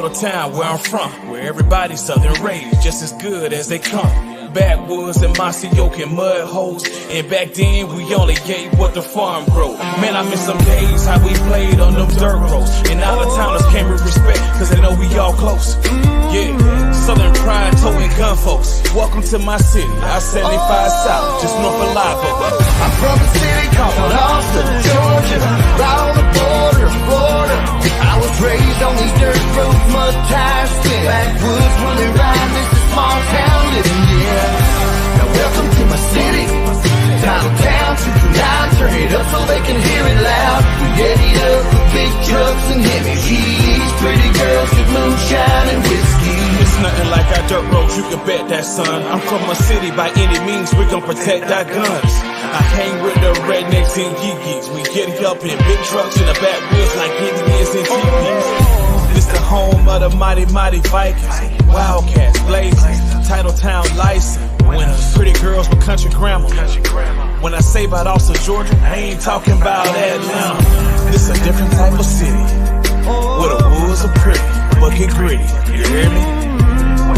Title Town, where I'm from, where everybody's southern raised, just as good as they come. Backwoods and mossy oak and mud holes. And back then we only gave what the farm grow. Man, I miss some days how we played on them dirt roads. And out of towners came with respect, cause they know we all close. Yeah, Southern pride, towing gun folks. Welcome to my city, I-75 South, just north of Live Oak. I'm from a city called Austin, Georgia, right on the border of Florida. I was raised on these dirt roads, mud tires, spin backwoods when they ride. This is small town living, yeah. Now welcome to my city, Title Town, 229, turn it up so they can hear it loud. We get it up with big trucks and heavy G's, pretty girls with moonshine and whiskey. It's nothing like our dirt roads, you can bet that, son. I'm from a city, by any means we gon' protect our guns. I hang with the rednecks and geekies. We get up in big trucks in the backwoods like Indians and teepees. This the home of the mighty, mighty Vikings. Wildcats, blazing, Title Town license. Winners, pretty girls with country grammar. When I say about Austin, Georgia, I ain't talking about Atlanta. This a different type of city, where the woods are pretty, but get gritty. You hear me?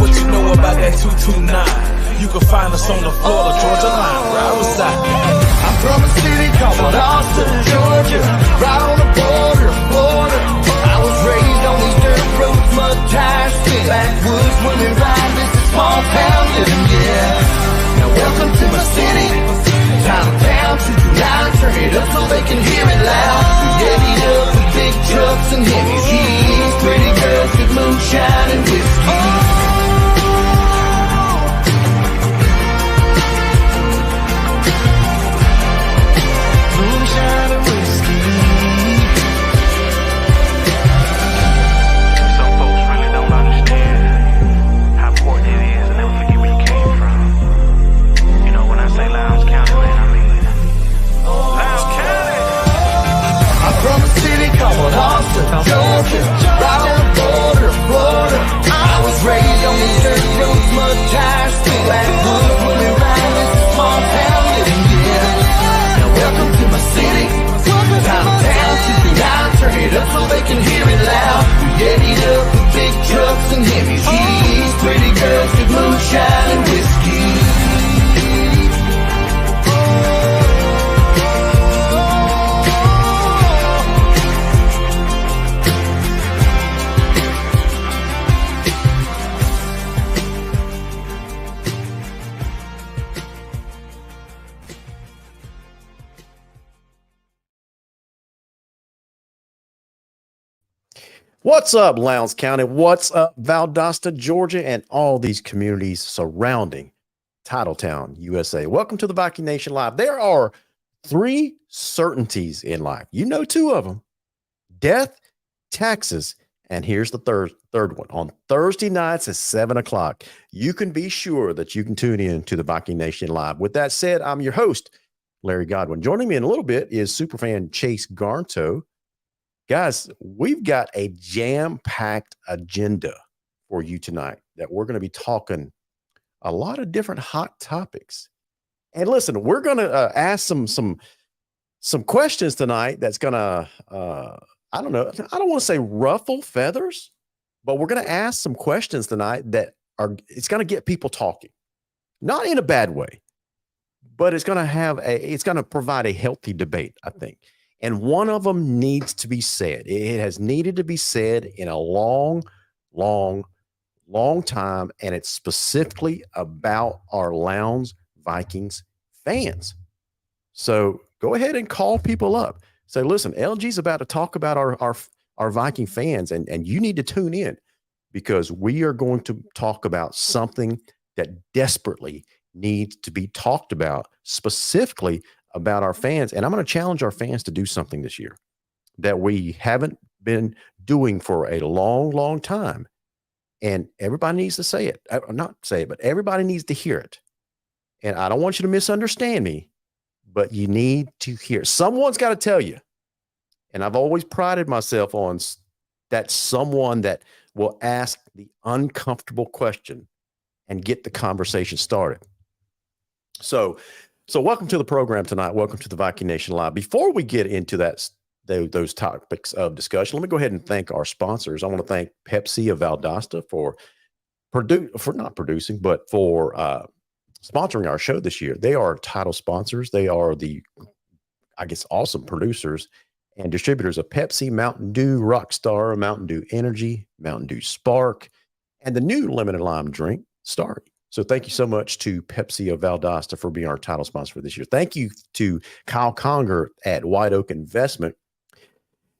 What you know about that 229? You can find us on the Florida, Georgia line, where I reside. I'm from a city called Austin, Georgia, right on the border of Florida. I was raised on these dirt roads, mud tires, spin backwoods when they ride. This is small town living, yeah. Now welcome to my city, Title Town, 229, turn it up so they can hear it loud. We get it up with big trucks and heavy G's, pretty girls with moonshine and whiskey. Moonshine and whiskey. Some folks really don't understand how important it is and never forget where you came from. You know, when I say Lowndes County, man, I mean Lowndes County. I'm from a city called Austin, Georgia, right on the border of Florida. I was raised on these dirt roads, mud tires, spin backwoods when they ride. This is small town living, yeah. Now welcome to my city, Title Town, 229, turn it up so they can hear it loud. We get it up with big trucks and heavy G's, pretty girls with moonshine and whiskey. What's up, Lowndes County? What's up, Valdosta, Georgia, and all these communities surrounding Titletown, USA? Welcome to the Viking Nation Live. There are three certainties in life. You know two of them: death, taxes, and here's the third one. On Thursday nights at 7 o'clock, you can be sure that you can tune in to the Viking Nation Live. With that said, I'm your host, Larry Godwin. Joining me in a little bit is superfan Chase Garnto. Guys, we've got a jam-packed agenda for you tonight that we're going to be talking a lot of different hot topics. And listen, we're going to ask some questions tonight that's going to, I don't know, I don't want to say ruffle feathers, but we're going to ask some questions tonight that it's going to get people talking. Not in a bad way, but it's going to provide a healthy debate, I think. And one of them needs to be said. It has needed to be said in a long time, and it's specifically about our Lowndes Vikings fans. So go ahead and call people up. Say, listen, LG's about to talk about our Viking fans, and you need to tune in because we are going to talk about something that desperately needs to be talked about, specifically about our fans. And I'm going to challenge our fans to do something this year that we haven't been doing for a long time. And everybody needs to say it. Not say it, but everybody needs to hear it. And I don't want you to misunderstand me, but you need to hear. Someone's got to tell you. And I've always prided myself on that someone that will ask the uncomfortable question and get the conversation started. So welcome to the program tonight. Welcome to the Viking Nation Live. Before we get into that those topics of discussion. Let me go ahead and thank our sponsors. I want to thank Pepsi of Valdosta for not producing, but for sponsoring our show this year. They are title sponsors. They are the, I guess, awesome producers and distributors of Pepsi, Mountain Dew, Rockstar, Mountain Dew Energy, Mountain Dew Spark, and the new limited lime drink, Starry. So thank you so much to Pepsi of Valdosta for being our title sponsor for this year. Thank you to Kyle Conger at White Oak Investment.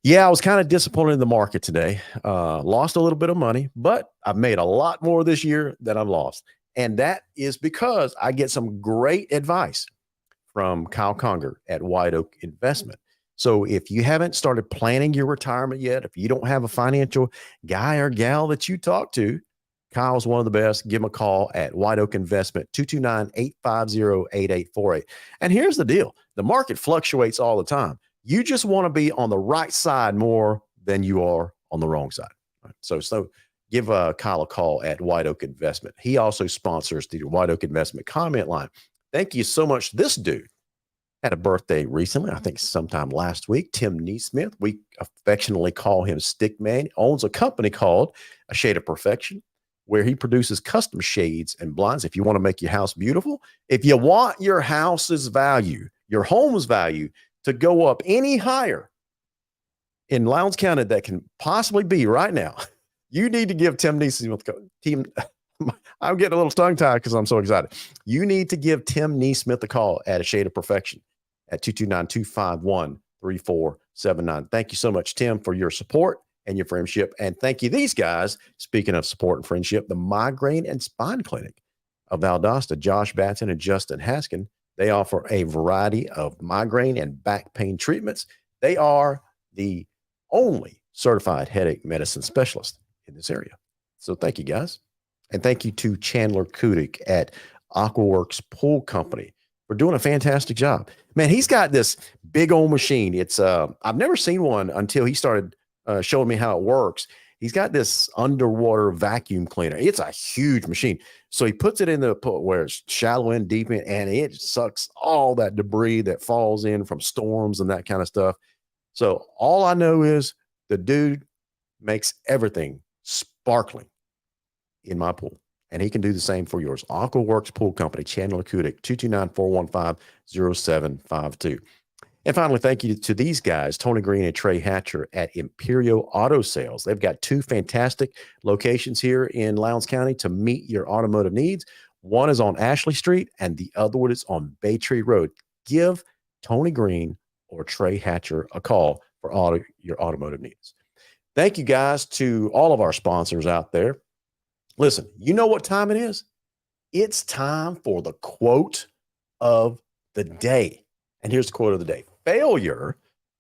Yeah, I was kind of disappointed in the market today. Lost a little bit of money, but I've made a lot more this year than I've lost. And that is because I get some great advice from Kyle Conger at White Oak Investment. So if you haven't started planning your retirement yet, if you don't have a financial guy or gal that you talk to, Kyle's one of the best. Give him a call at White Oak Investment, 229-850-8848. And here's the deal. The market fluctuates all the time. You just want to be on the right side more than you are on the wrong side. So give Kyle a call at White Oak Investment. He also sponsors the White Oak Investment comment line. Thank you so much. This dude had a birthday recently, I think sometime last week. Tim Neesmith, we affectionately call him Stickman, owns a company called A Shade of Perfection, where he produces custom shades and blinds. If you want to make your house beautiful, if you want your house's value, your home's value to go up any higher in Lowndes County that can possibly be right now, you need to give Tim Neesmith, I'm getting a little tongue-tied because I'm so excited. You need to give Tim Neesmith a call at A Shade of Perfection at 229-251-3479. Thank you so much, Tim, for your support and your friendship. And thank you, these guys, speaking of support and friendship, the Migraine and Spine Clinic of Valdosta, Josh Batson and Justin Haskin. They offer a variety of migraine and back pain treatments. They are the only certified headache medicine specialist in this area. So thank you, guys. And thank you to Chandler Kudik at Aquaworks Pool Company for doing a fantastic job. Man, he's got this big old machine. It's I've never seen one until he started showing me how it works. He's got this underwater vacuum cleaner. It's a huge machine. So he puts it in the pool where it's shallow end, deep end, and it sucks all that debris that falls in from storms and that kind of stuff. So all I know is the dude makes everything sparkling in my pool. And he can do the same for yours. Aquaworks Pool Company, Chandler Kudik, 229-415-0752. And finally, thank you to these guys, Tony Green and Trey Hatcher at Imperio Auto Sales. They've got two fantastic locations here in Lowndes County to meet your automotive needs. One is on Ashley Street, and the other one is on Bay Tree Road. Give Tony Green or Trey Hatcher a call for your automotive needs. Thank you, guys, to all of our sponsors out there. Listen, you know what time it is? It's time for the quote of the day. And here's the quote of the day. Failure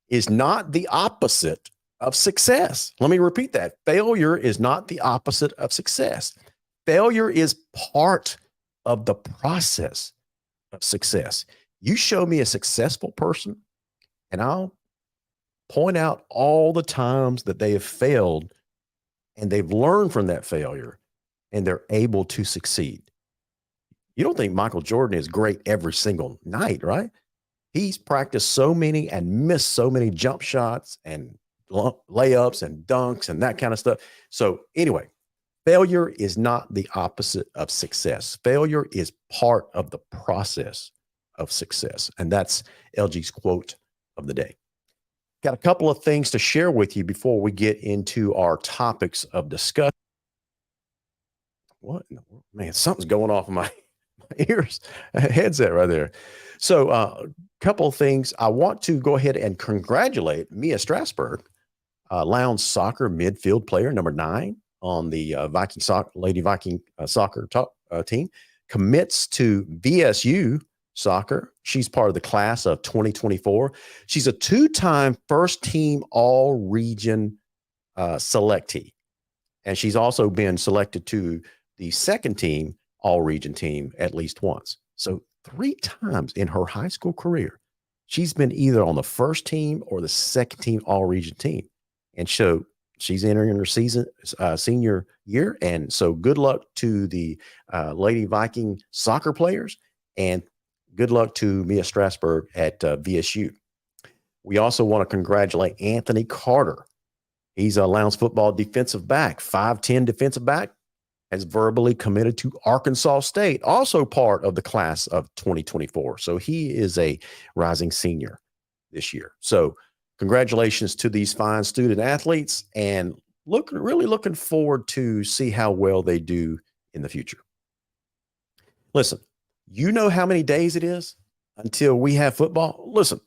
is not the opposite of success. Let me repeat that. Failure is not the opposite of success. Failure is part of the process of success. You show me a successful person, and I'll point out all the times that they have failed, and they've learned from that failure, and they're able to succeed. You don't think Michael Jordan is great every single night, right? He's practiced so many and missed so many jump shots and layups and dunks and that kind of stuff. So anyway, failure is not the opposite of success. Failure is part of the process of success. And that's LG's quote of the day. Got a couple of things to share with you before we get into our topics of discussion. What in the world? Man, something's going off in my ears, headset right there. So a couple of things. I want to go ahead and congratulate Mia Strasburg, Lowndes soccer midfield player, number 9 on the Lady Viking soccer team, commits to VSU soccer. She's part of the class of 2024. She's a 2-time first team all-region selectee. And she's also been selected to the second team all-region team at least once. So 3 times in her high school career, she's been either on the first team or the second team all-region team. And so she's entering her senior year. And so good luck to the Lady Viking soccer players, and good luck to Mia Strasburg at VSU. We also want to congratulate Anthony Carter. He's a Lowndes football defensive back, 5'10" defensive back, has verbally committed to Arkansas State, also part of the class of 2024. So he is a rising senior this year. So congratulations to these fine student athletes, and really looking forward to see how well they do in the future. Listen, you know how many days it is until we have football? Listen,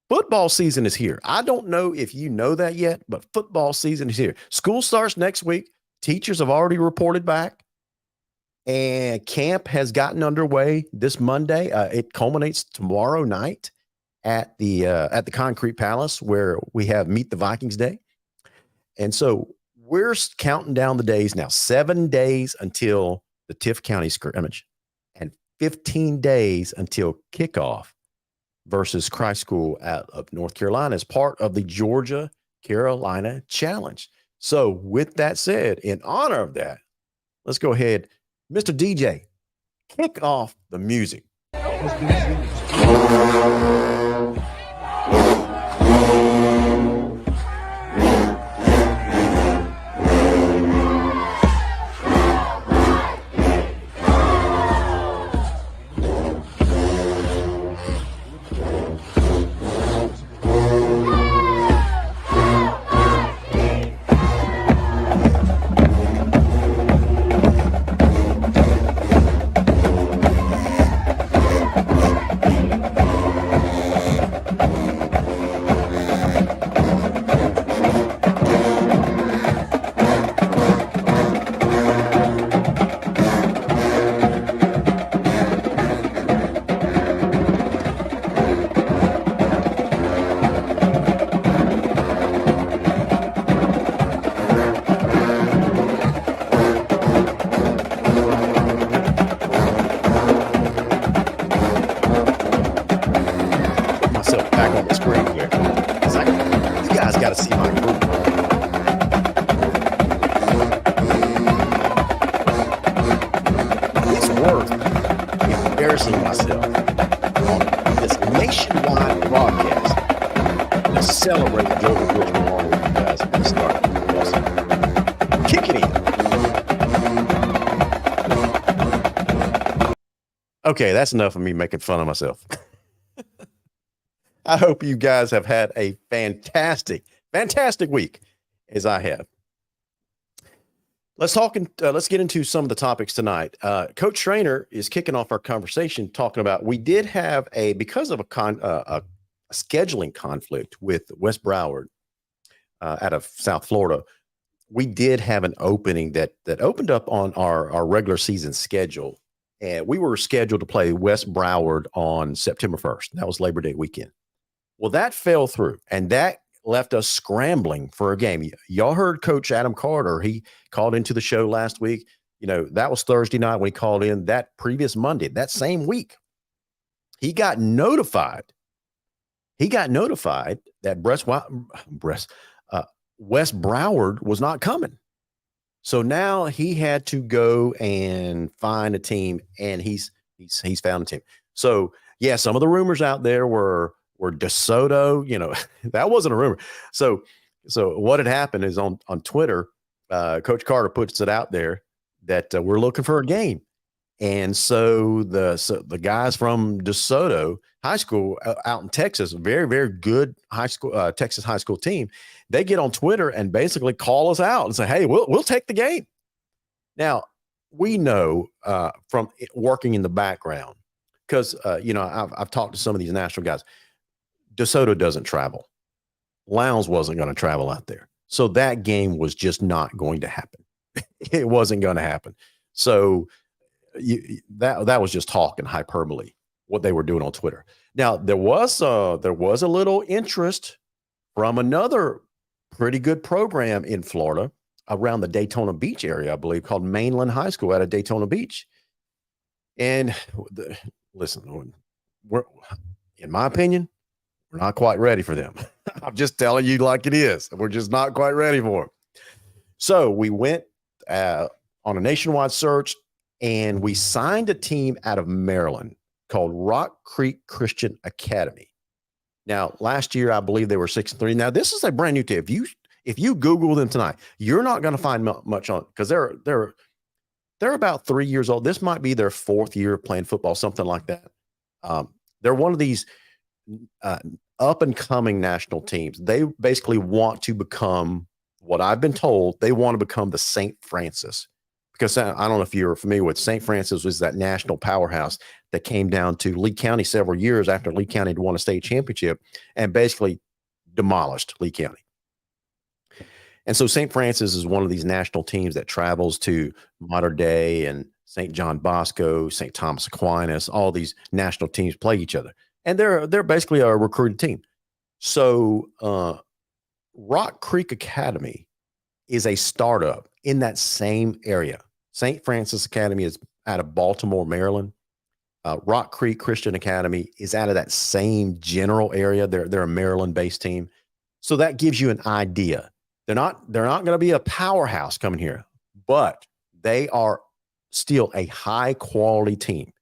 football season is here. I don't know if you know that yet, but football season is here. School starts next week. Teachers have already reported back, and camp has gotten underway this Monday. It culminates tomorrow night at the Concrete Palace, where we have Meet the Vikings Day. And so we're counting down the days now, 7 days until the Tift County scrimmage and 15 days until kickoff versus Christ School out of North Carolina as part of the Georgia-Carolina Challenge. So with that said, in honor of that, let's go ahead. Mr. DJ, kick off the music. Okay, that's enough of me making fun of myself. I hope you guys have had a fantastic week as I have. Let's get into some of the topics tonight. Coach Trainer is kicking off our conversation talking about, we did have because of a scheduling conflict with West Broward out of South Florida, we did have an opening that opened up on our regular season schedule. And we were scheduled to play West Broward on September 1st. That was Labor Day weekend. Well, that fell through, and that left us scrambling for a game. Y'all heard Coach Adam Carter. He called into the show last week. You know, that was Thursday night when he called in. That previous Monday, that same week, he got notified. That West Broward was not coming. So now he had to go and find a team, and he's found a team. So yeah, some of the rumors out there were DeSoto. You know, that wasn't a rumor. So what had happened is on Twitter, Coach Carter puts it out there that we're looking for a game, and so the guys from DeSoto High School out in Texas, very, very good high school Texas high school team, they get on Twitter and basically call us out and say, hey, we'll take the game. Now, we know from working in the background, because I've talked to some of these national guys, DeSoto doesn't travel. Lowndes wasn't going to travel out there. So that game was just not going to happen. It wasn't going to happen. So that was just talk and hyperbole, what they were doing on Twitter. Now, there was a little interest from another pretty good program in Florida around the Daytona Beach area, I believe, called Mainland High School out of Daytona Beach. And listen, in my opinion, we're not quite ready for them. I'm just telling you like it is. We're just not quite ready for them. So we went on a nationwide search, and we signed a team out of Maryland called Rock Creek Christian Academy. Now, last year I believe they were 6-3. Now, this is a brand new team. If you Google them tonight, you're not going to find much on because they're about 3 years old. This might be their fourth year playing football, something like that. They're one of these up and coming national teams. They basically want to become what I've been told. They want to become the St. Francis, because I don't know if you're familiar with St. Francis was that national powerhouse that came down to Lee County several years after Lee County had won a state championship and basically demolished Lee County. And so St. Francis is one of these national teams that travels to Mater Dei and St. John Bosco, St. Thomas Aquinas. All these national teams play each other, and they're basically a recruited team. So Rock Creek Academy is a startup in that same area. St. Francis Academy is out of Baltimore, Maryland. Rock Creek Christian Academy is out of that same general area. They're a Maryland-based team, so that gives you an idea. They're not going to be a powerhouse coming here, but they are still a high quality team,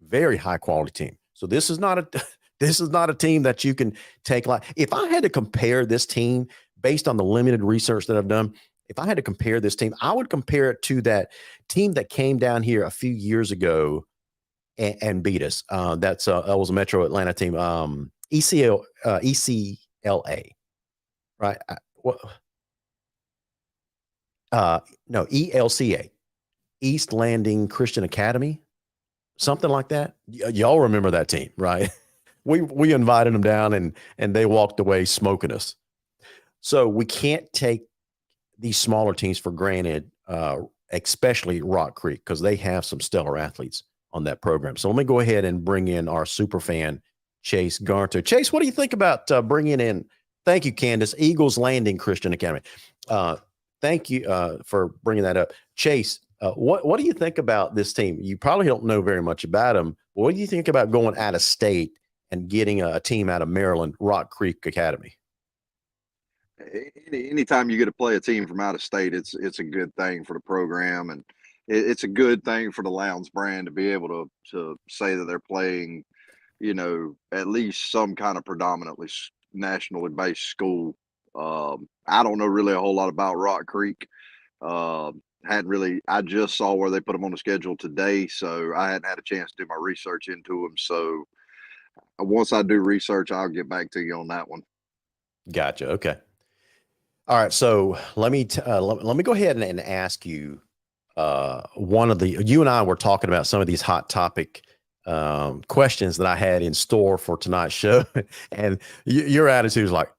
very high quality team. So this is not a team that you can take like. If I had to compare this team based on the limited research that I've done, if I had to compare this team, I would compare it to that team that came down here a few years ago and beat us. That was a Metro Atlanta team, ECLA, right? No, ELCA, East Landing Christian Academy, something like that. Y'all remember that team, right? We invited them down and they walked away smoking us. So we can't take these smaller teams for granted, especially Rock Creek, because they have some stellar athletes on that program. So let me go ahead and bring in our super fan, Chase Garter. Chase, what do you think about bringing in? Thank you, Candace. Eagles Landing Christian Academy. Thank you for bringing that up. Chase, what do you think about this team? You probably don't know very much about them. What do you think about going out of state and getting a team out of Maryland, Rock Creek Academy? Anytime you get to play a team from out of state, it's a good thing for the program, and it's a good thing for the Lowndes brand to be able to say that they're playing, at least some kind of predominantly nationally based school. I don't know really a whole lot about Rock Creek. I just saw where they put them on the schedule today, so I hadn't had a chance to do my research into them. So once I do research, I'll get back to you on that one. Gotcha. Okay. All right. So let me go ahead and ask you. You and I were talking about some of these hot topic questions that I had in store for tonight's show, and your attitude is like,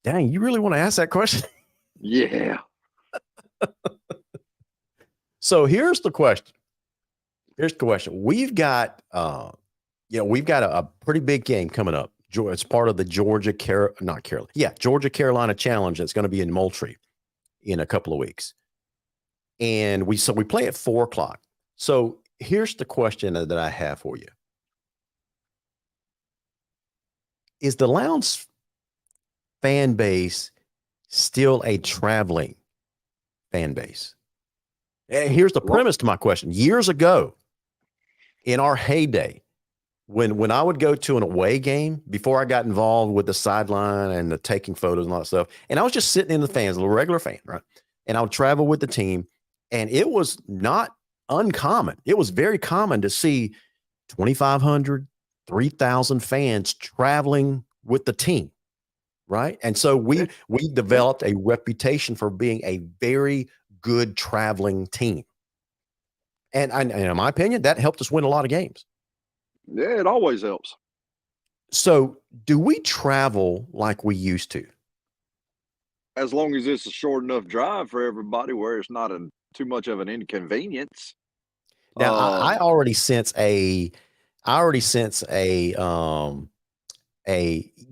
"Dang, you really want to ask that question?" Yeah. So here's the question. We've got a pretty big game coming up. It's part of the Georgia Carolina Challenge that's going to be in Moultrie in a couple of weeks. And we play at 4:00. So here's the question that I have for you. Is the Lowndes fan base still a traveling fan base? And here's the premise to my question. Years ago, in our heyday, when I would go to an away game, before I got involved with the sideline and the taking photos and all that stuff, and I was just sitting in the fans, a regular fan, right? And I would travel with the team, and it was not uncommon. It was very common to see 2,500, 3,000 fans traveling with the team, right? And so we developed a reputation for being a very good traveling team. And in my opinion, that helped us win a lot of games. Yeah, it always helps. So do we travel like we used to? As long as it's a short enough drive for everybody where it's not too much of an inconvenience. Now, I already sense a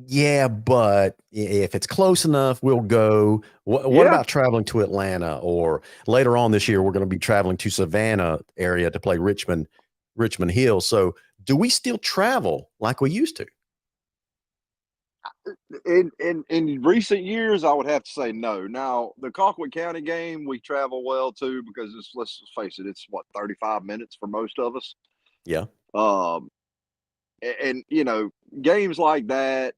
yeah, but if it's close enough, we'll go. What about traveling to Atlanta, or later on this year, we're going to be traveling to Savannah area to play Richmond Hill. So do we still travel like we used to? In recent years, I would have to say no. Now, the Colquitt County game, we travel well too, because let's face it, it's 35 minutes for most of us. Yeah. and you know, games like that,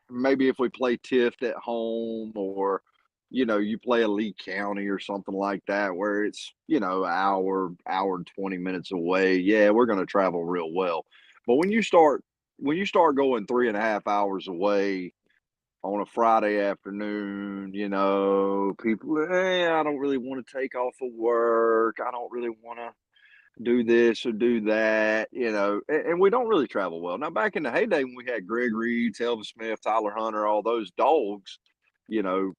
maybe if we play Tift at home, or you know, you play a Lee County or something like that where it's, you know, hour and 20 minutes away, yeah, we're going to travel real well. But when you start going 3.5 hours away on a Friday afternoon, you know, people, hey, I don't really want to take off of work, I don't really want to do this or do that, you know, and we don't really travel well. Now, back in the heyday when we had Greg Reed, Telvin Smith, Tyler Hunter, all those dogs, you know,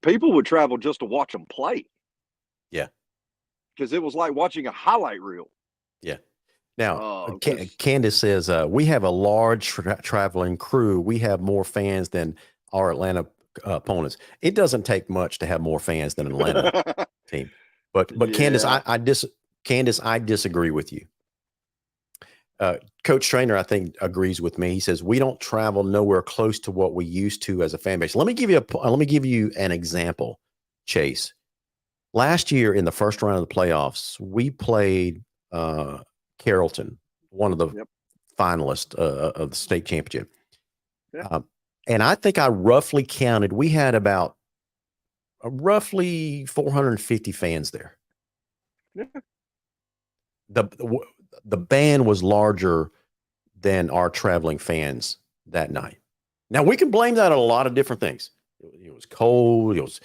people would travel just to watch them play Yeah. because it was like watching a highlight reel. Yeah. Now, Because Candace says, we have a large traveling crew. We have more fans than our Atlanta opponents. It doesn't take much to have more fans than an Atlanta team. But Candace, yeah, Candace, I disagree with you. Coach Trainer, I think, agrees with me. He says we don't travel nowhere close to what we used to as a fan base. Let me give you an example, Chase. Last year in the first round of the playoffs, we played Carrollton, one of the finalists of the state championship. Yeah. And I think I roughly counted, we had about roughly 450 fans there. Yeah. The band was larger than our traveling fans that night. Now we can blame that on a lot of different things. It was cold. It was,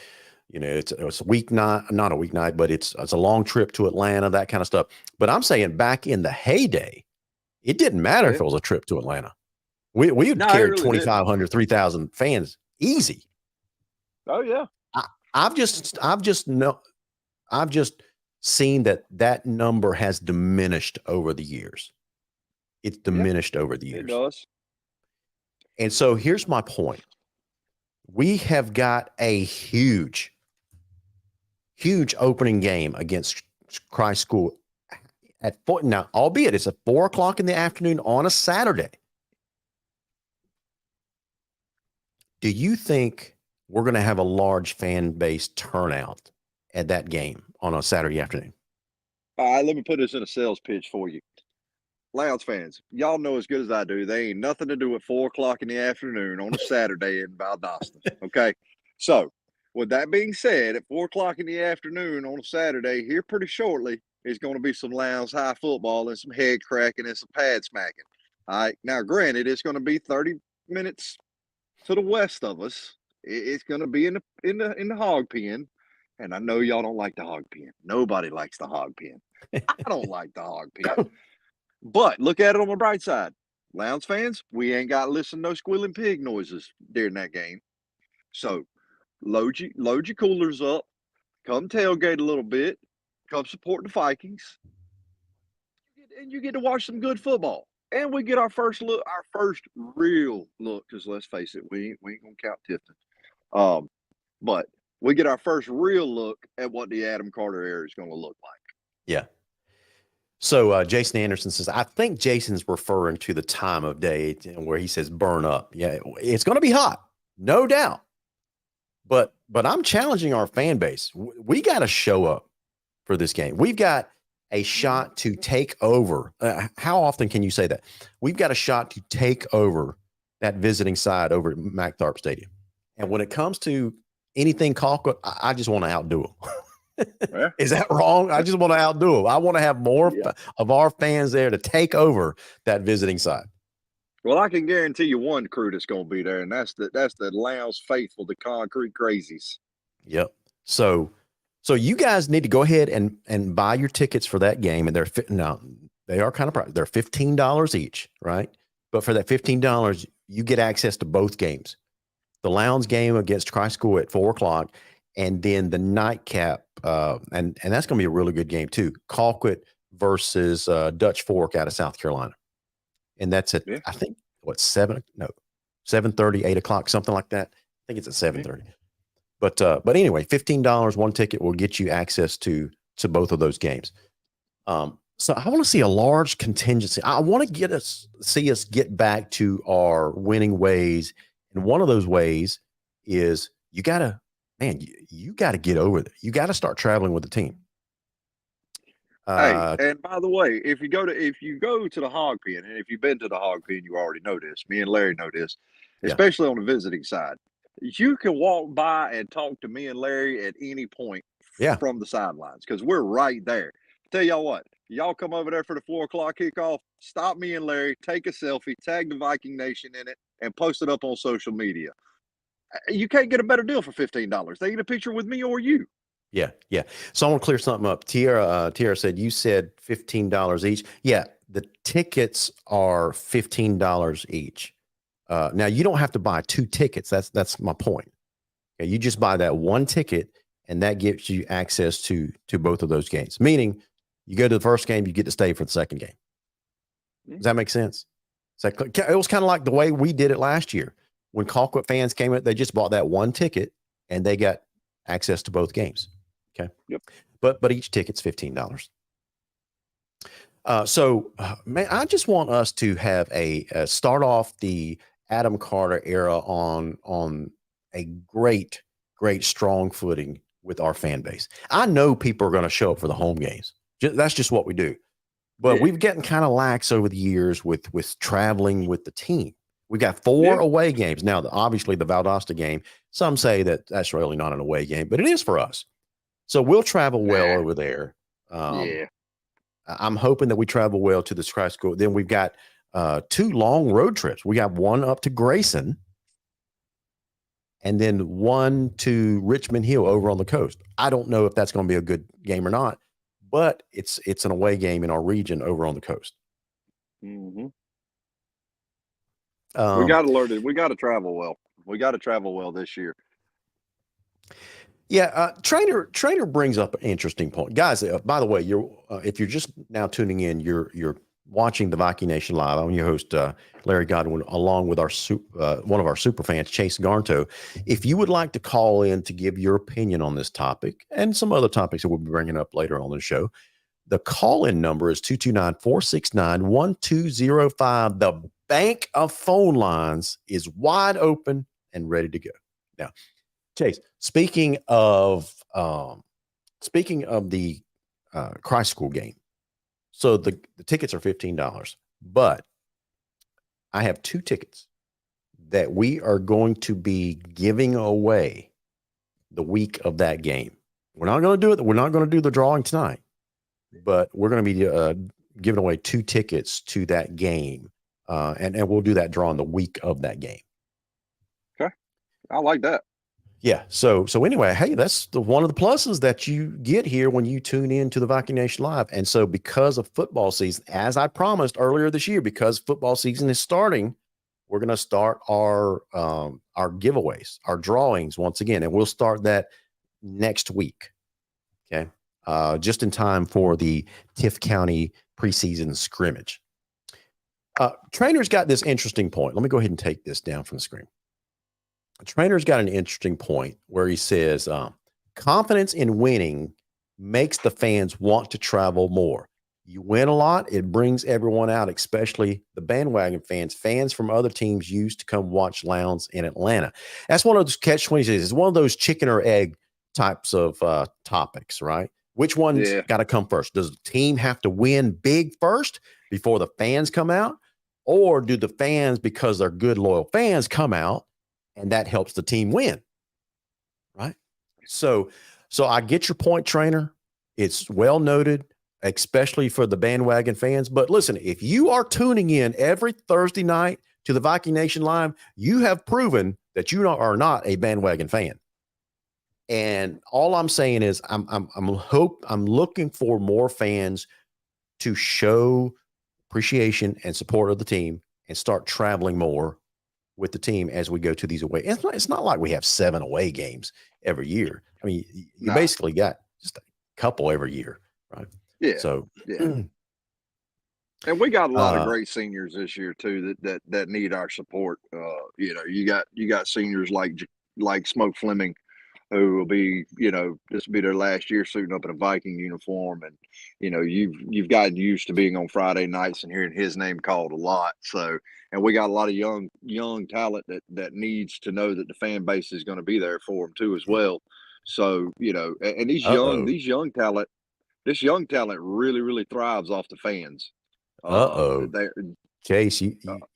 you know, it was a weeknight, not a weeknight, but it's a long trip to Atlanta, that kind of stuff. But I'm saying back in the heyday, it didn't matter if it was a trip to Atlanta. We No, carried really 2,500, 3,000 fans easy. Oh yeah. I've just seen that number has diminished over the years. It's diminished over the years. It does. And so here's my point. We have got a huge opening game against Christ School at now, albeit it's at 4:00 in the afternoon on a Saturday. Do you think we're going to have a large fan base turnout at that game on a Saturday afternoon? All right, let me put this in a sales pitch for you. Lounge fans, y'all know as good as I do, they ain't nothing to do at 4:00 in the afternoon on a Saturday in Valdosta. Okay. So, with that being said, at 4:00 in the afternoon on a Saturday, here pretty shortly is going to be some Lounge High football and some head cracking and some pad smacking. All right. Now, granted, it's going to be 30 minutes to the west of us. It's going to be in the hog pen. And I know y'all don't like the hog pen. Nobody likes the hog pen. I don't like the hog pen. But look at it on the bright side. Lounge fans, we ain't got to listen to no squealing pig noises during that game. So load your coolers up, come tailgate a little bit, come support the Vikings, and you get to watch some good football. And we get our first real look, because let's face it, we ain't gonna count Tifton. But we get our first real look at what the Adam Carter era is gonna look like. Yeah. So Jason Anderson says, I think Jason's referring to the time of day where he says burn up. Yeah, it's going to be hot, no doubt. But I'm challenging our fan base. We got to show up for this game. We've got a shot to take over. How often can you say that? We've got a shot to take over that visiting side over at MacTharp Stadium. And when it comes to anything Colquitt, I just want to outdo them. Yeah. Is that wrong? I just want to outdo them. I want to have more of our fans there to take over that visiting side. Well, I can guarantee you one crew that's going to be there, and that's the Lounge faithful, the Concrete Crazies. Yep. So you guys need to go ahead and buy your tickets for that game, and they are kind of pricey. They're $15 each, right? But for that $15, you get access to both games. The Lounge game against Christ School at 4:00, and then the nightcap, and that's going to be a really good game too. Colquitt versus Dutch Fork out of South Carolina, and that's at I think 7:30, 8 o'clock, something like that. I think it's at 7:30. But anyway, $15 one ticket will get you access to both of those games. So I want to see a large contingency. I want to see us get back to our winning ways, and one of those ways is you got to get over there. You got to start traveling with the team. Hey, Uh, and by the way, if you go to the hog pen, and if you've been to the hog pen, you already know this. Me and Larry know this, yeah, especially on the visiting side. You can walk by and talk to me and Larry at any point yeah. from the sidelines because we're right there. Tell y'all what, y'all come over there for the 4 o'clock kickoff. Stop me and Larry, take a selfie, tag the Viking Nation in it, and post it up on social media. You can't get a better deal for $15. They get a picture with me or you. Yeah, yeah. So I want to clear something up. Tiara said you said $15 each. Yeah, the tickets are $15 each. Now you don't have to buy two tickets. That's my point. Okay, you just buy that one ticket, and that gives you access to both of those games. Meaning, you go to the first game, you get to stay for the second game. Does that make sense? It was kind of like the way we did it last year when Colquitt fans came in. They just bought that one ticket, and they got access to both games. Okay. Yep. But each ticket's $15. Man, I just want us to have a start off the Adam Carter era on a great strong footing with our fan base. I know people are going to show up for the home games. That's just what we do. But Yeah. we've gotten kind of lax over the years with traveling with the team. We got 4 Yeah. away games now. Obviously, the Valdosta game. Some say that that's really not an away game, but it is for us. So we'll travel well Nah. over there. Yeah. I'm hoping that we travel well to the Sky School. Then we've got 2 long road trips. We got one up to Grayson, and then one to Richmond Hill over on the coast. I don't know if that's going to be a good game or not, but it's an away game in our region over on the coast. Mm-hmm. We got to learn it. We got to travel well. We got to travel well this year. Yeah, Trainer brings up an interesting point, guys. By the way, if you're just now tuning in, you're watching the Viking Nation Live. I'm your host, Larry Godwin, along with our one of our super fans, Chase Garnto. If you would like to call in to give your opinion on this topic and some other topics that we'll be bringing up later on the show, the call-in number is 229-469-1205. The bank of phone lines is wide open and ready to go. Now, Chase, speaking of the Christ School game, so the tickets are $15, but I have 2 tickets that we are going to be giving away the week of that game. We're not going to do it. We're not going to do the drawing tonight, but we're going to be giving away 2 tickets to that game, and we'll do that drawing the week of that game. Okay, I like that. Yeah. So anyway, hey, that's one of the pluses that you get here when you tune in to the Viking Nation Live. And so because of football season, as I promised earlier this year, because football season is starting, we're going to start our giveaways, our drawings once again, and we'll start that next week. Okay. Just in time for the Tift County preseason scrimmage. Trainer's got this interesting point. Let me go ahead and take this down from the screen. Trainer's got an interesting point where he says confidence in winning makes the fans want to travel more. You win a lot, it brings everyone out, especially the bandwagon fans. Fans from other teams used to come watch Lowndes in Atlanta. That's one of those catch-22s. It's one of those chicken or egg types of topics, right? Which one's got to come first? Does the team have to win big first before the fans come out? Or do the fans, because they're good, loyal fans, come out and that helps the team win, right? So I get your point, Trainer. It's well noted, especially for the bandwagon fans. But listen, if you are tuning in every Thursday night to the Viking Nation Live, you have proven that you are not a bandwagon fan. And all I'm saying is I'm looking for more fans to show appreciation and support of the team and start traveling more with the team as we go to these away. It's not like we have 7 away games every year. I mean, you basically got just a couple every year, right? Yeah. So yeah. And we got a lot of great seniors this year too that need our support. You got seniors like Smoke Fleming, who will be, this will be their last year suiting up in a Viking uniform. And, you've gotten used to being on Friday nights and hearing his name called a lot. So, and we got a lot of young talent that needs to know that the fan base is going to be there for them too, as well. So, and these young talent, this young talent really thrives off the fans. Uh-oh. They Chase,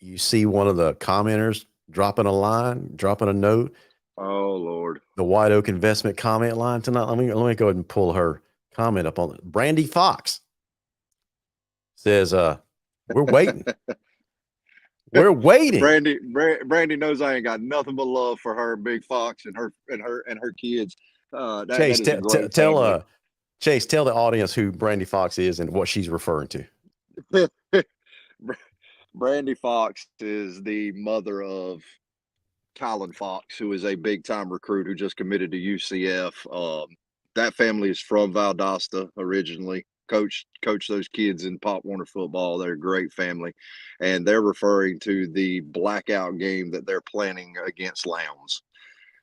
you see one of the commenters dropping a line, dropping a note, oh Lord. the White Oak Investment comment line tonight. Let me go ahead and pull her comment up on it. Brandy Fox says, we're waiting. We're waiting. Brandy knows I ain't got nothing but love for her, Big Fox, and her kids. That Chase, is a great family. Chase, tell the audience who Brandy Fox is and what she's referring to. Brandy Fox is the mother of Kylan Fox, who is a big time recruit who just committed to UCF. That family is from Valdosta originally. Coached those kids in Pop Warner football. They're a great family, and they're referring to the blackout game that they're planning against Lowndes.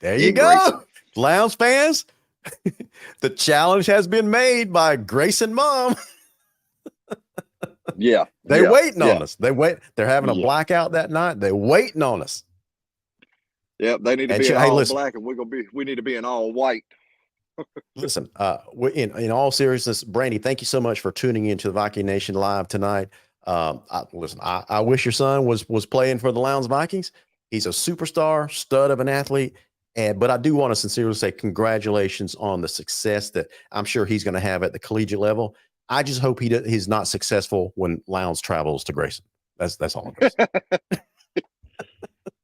There you go, Grayson. Lowndes fans. The challenge has been made by Grayson Mom. Yeah, they're waiting on us. They're having a blackout that night. They're waiting on us. Yep, they need to be in all black, and we need to be in all white. Listen, in all seriousness, Brandy, thank you so much for tuning into the Viking Nation Live tonight. I wish your son was playing for the Lowndes Vikings. He's a superstar, stud of an athlete. But I do want to sincerely say congratulations on the success that I'm sure he's going to have at the collegiate level. I just hope he's not successful when Lowndes travels to Grayson. That's all I'm saying.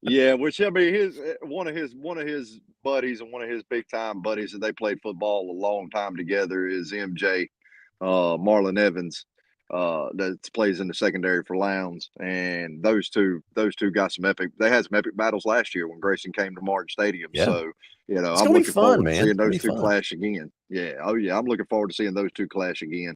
Yeah, which I mean, one of his buddies and one of his big time buddies that they played football a long time together is MJ, Marlon Evans, that plays in the secondary for Lowndes, and those two got some epic. They had some epic battles last year when Grayson came to Martin Stadium. Yeah. So I'm looking forward to seeing those two clash again. Yeah, I'm looking forward to seeing those two clash again.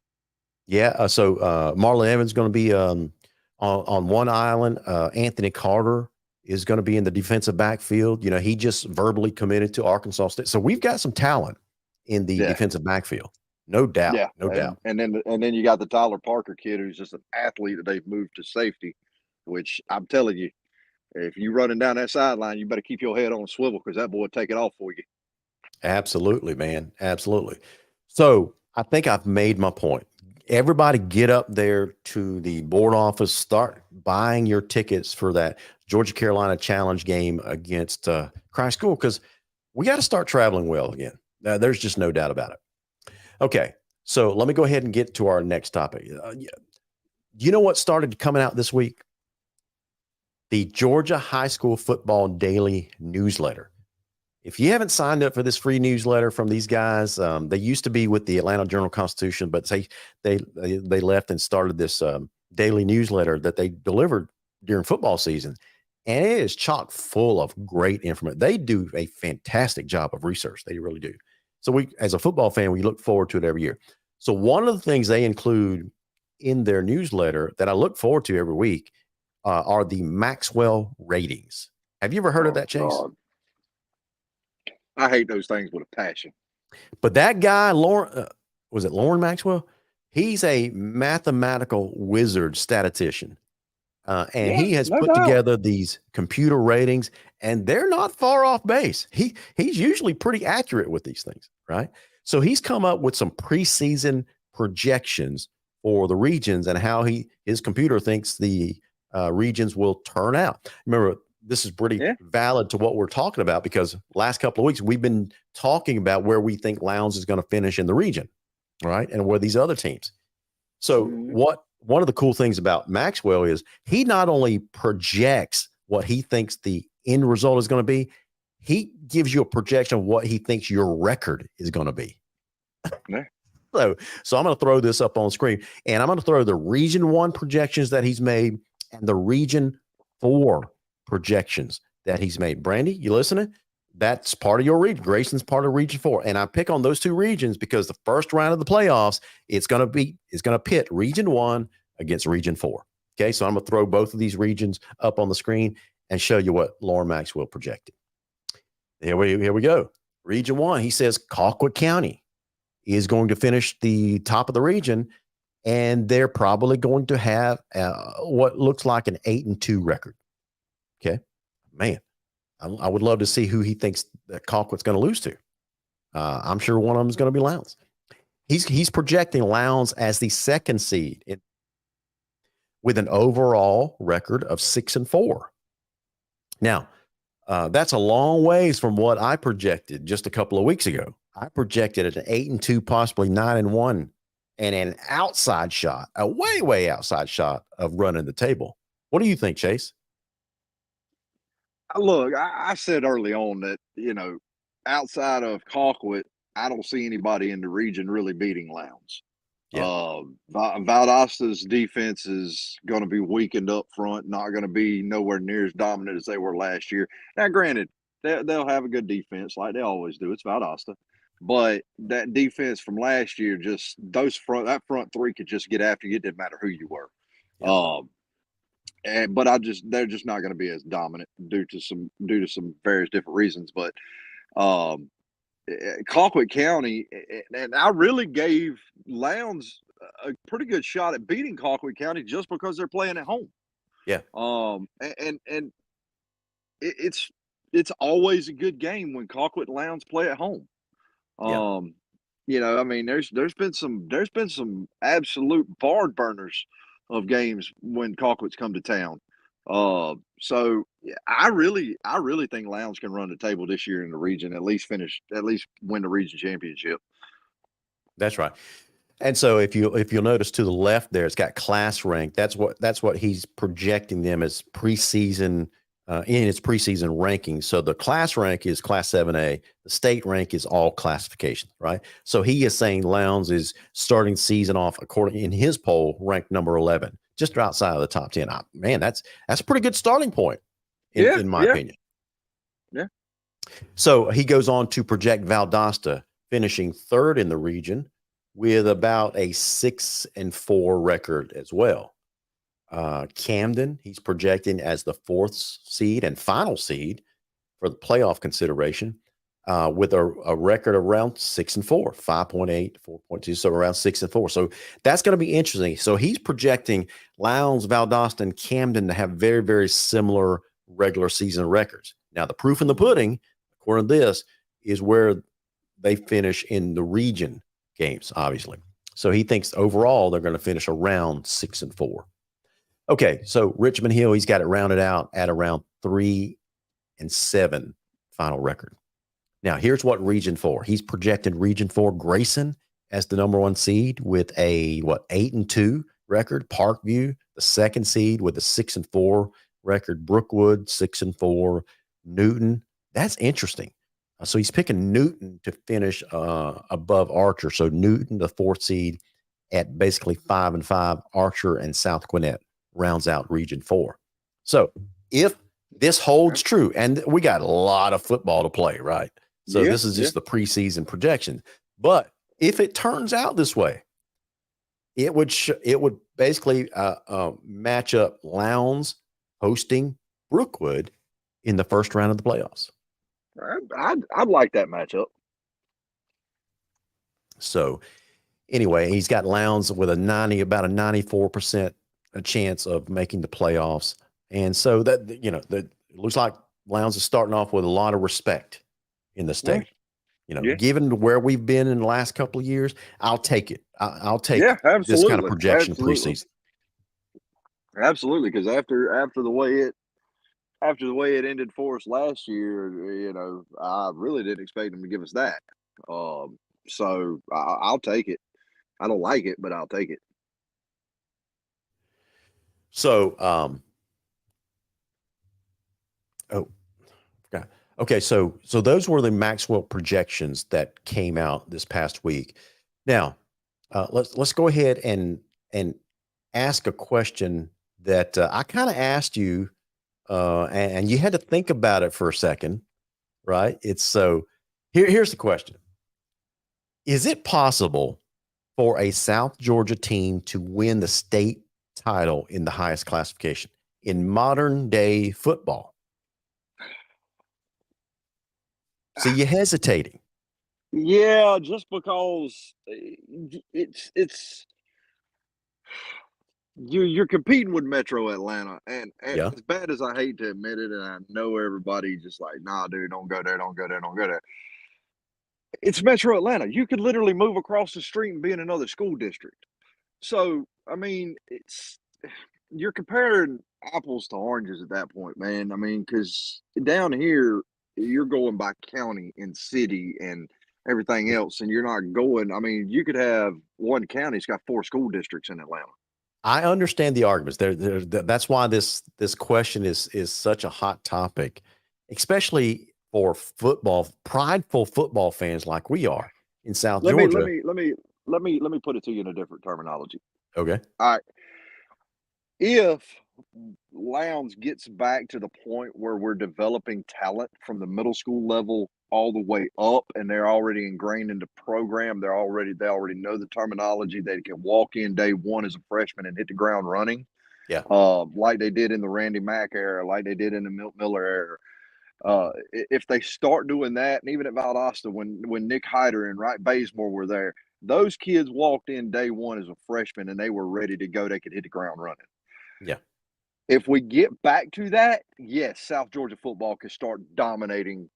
Yeah, so Marlon Evans is going to be on one island. Anthony Carter is going to be in the defensive backfield. He just verbally committed to Arkansas State. So we've got some talent in the defensive backfield. No doubt. Yeah, no doubt. And then you got the Tyler Parker kid who's just an athlete that they've moved to safety, which I'm telling you, if you're running down that sideline, you better keep your head on a swivel because that boy will take it off for you. Absolutely, man. Absolutely. So I think I've made my point. Everybody get up there to the board office, start buying your tickets for that Georgia Carolina Challenge game against Christ School, because we got to start traveling well again. There's just no doubt about it. Okay, so let me go ahead and get to our next topic. You know what started coming out this week? The Georgia High School Football Daily Newsletter. If you haven't signed up for this free newsletter from these guys, they used to be with the Atlanta Journal-Constitution, but they left and started this daily newsletter that they delivered during football season. And it is chock full of great information. They do a fantastic job of research. They really do. So we, as a football fan, we look forward to it every year. So one of the things they include in their newsletter that I look forward to every week are the Maxwell ratings. Have you ever heard of that, Chase? God. I hate those things with a passion. But that guy, Lauren, was it Lauren Maxwell? He's a mathematical wizard statistician. And he has put together these computer ratings, and they're not far off base. He's usually pretty accurate with these things, right? So he's come up with some preseason projections for the regions and how his computer thinks the regions will turn out. Remember, this is pretty valid to what we're talking about, because last couple of weeks we've been talking about where we think Lowndes is going to finish in the region, right? And where these other teams. So one of the cool things about Maxwell is he not only projects what he thinks the end result is going to be, he gives you a projection of what he thinks your record is going to be. Yeah. So I'm going to throw this up on screen, and I'm going to throw the Region 1 projections that he's made and the Region 4 projections that he's made. Brandy, you listening? That's part of your region. Grayson's part of Region 4. And I pick on those two regions because the first round of the playoffs, it's going to pit Region 1 against Region 4. Okay, so I'm going to throw both of these regions up on the screen and show you what Lauren Maxwell projected. Here we go. Region 1, he says Colquitt County is going to finish the top of the region, and they're probably going to have what looks like an 8-2 record. Okay, man. I would love to see who he thinks that Colquitt's going to lose to. I'm sure one of them is going to be Lowndes. He's projecting Lowndes as the second seed with an overall record of 6-4. Now, that's a long ways from what I projected just a couple of weeks ago. I projected an 8-2, possibly 9-1, and an outside shot, a way outside shot of running the table. What do you think, Chase? Look, I said early on that, outside of Colquitt, I don't see anybody in the region really beating Lowndes. Yeah. Valdosta's defense is going to be weakened up front, not going to be nowhere near as dominant as they were last year. Now, granted, they'll have a good defense like they always do. It's Valdosta. But that defense from last year, just that front three could just get after you. It didn't matter who you were. Yeah. But they're just not going to be as dominant due to some various different reasons. But Colquitt County, and I really gave Lowndes a pretty good shot at beating Colquitt County just because they're playing at home. Yeah. And it's always a good game when Colquitt and Lowndes play at home. Yeah. I mean, there's been some absolute barn burners of games when Colquitt's come to town. So I really think Lowndes can run the table this year in the region, at least win the region championship. That's right. And so if you'll notice to the left there, it's got class rank. That's what he's projecting them as preseason in its preseason ranking. So the class rank is Class 7A. The state rank is all classifications, right? So he is saying Lowndes is starting season off according in his poll ranked number 11, just outside of the top 10. Man, that's a pretty good starting point in my opinion. Yeah. So he goes on to project Valdosta finishing third in the region with about a 6-4 record as well. Camden, he's projecting as the fourth seed and final seed for the playoff consideration, with a record around 6-4, 5.8, 4.2, so around 6-4. So that's going to be interesting. So he's projecting Lowndes, Valdosta, and Camden to have very, very similar regular season records. Now, the proof in the pudding, according to this, is where they finish in the region games, obviously. So he thinks overall they're going to finish around 6-4. Okay, so Richmond Hill, he's got it rounded out at around 3-7 final record. Now, here's what Region 4. He's projected Region 4 Grayson as the number 1 seed with a 8-2 record. Parkview, the second seed with a 6-4 record. Brookwood, 6-4. Newton, that's interesting. So he's picking Newton to finish above Archer. So Newton, the 4th seed, at basically 5-5. Archer and South Gwinnett rounds out Region 4. So if this holds true, and we got a lot of football to play, right? So this is just the preseason projection. But if it turns out this way, it would basically match up Lowndes hosting Brookwood in the first round of the playoffs. I'd like that matchup. So anyway, he's got Lowndes with about a 94% chance of making the playoffs. And so that, it looks like Lowndes is starting off with a lot of respect in the state. Given where we've been in the last couple of years, I'll take it. I'll take this kind of projection preseason. Absolutely, because after the way it ended for us last year, I really didn't expect them to give us that. So I'll take it. I don't like it, but I'll take it. So, okay. So those were the Maxwell projections that came out this past week. Now, let's go ahead and ask a question that I kind of asked you, and you had to think about it for a second, right? Here's the question. Is it possible for a South Georgia team to win the state title in the highest classification in modern day football? So you're hesitating. Yeah, just because it's you're competing with Metro Atlanta, and as bad as I hate to admit it, and I know everybody just like, nah, dude, don't go there, don't go there, don't go there. It's Metro Atlanta. You could literally move across the street and be in another school district. So, I mean, you're comparing apples to oranges at that point, man. I mean, because down here, you're going by county and city and everything else, and you're not going. I mean, you could have one county's got 4 school districts in Atlanta. I understand the arguments. That's why this question is such a hot topic, especially for prideful football fans like we are in South Georgia. Let me put it to you in a different terminology. Okay. All right. If Lowndes gets back to the point where we're developing talent from the middle school level all the way up, and they're already ingrained in the program, they already know the terminology. They can walk in day one as a freshman and hit the ground running. Yeah. Like they did in the Randy Mack era, like they did in the Milt Miller era. If they start doing that, and even at Valdosta, when Nick Hyder and Wright Bazemore were there, those kids walked in day one as a freshman and they were ready to go. They could hit the ground running. Yeah. If we get back to that, yes, South Georgia football can start dominating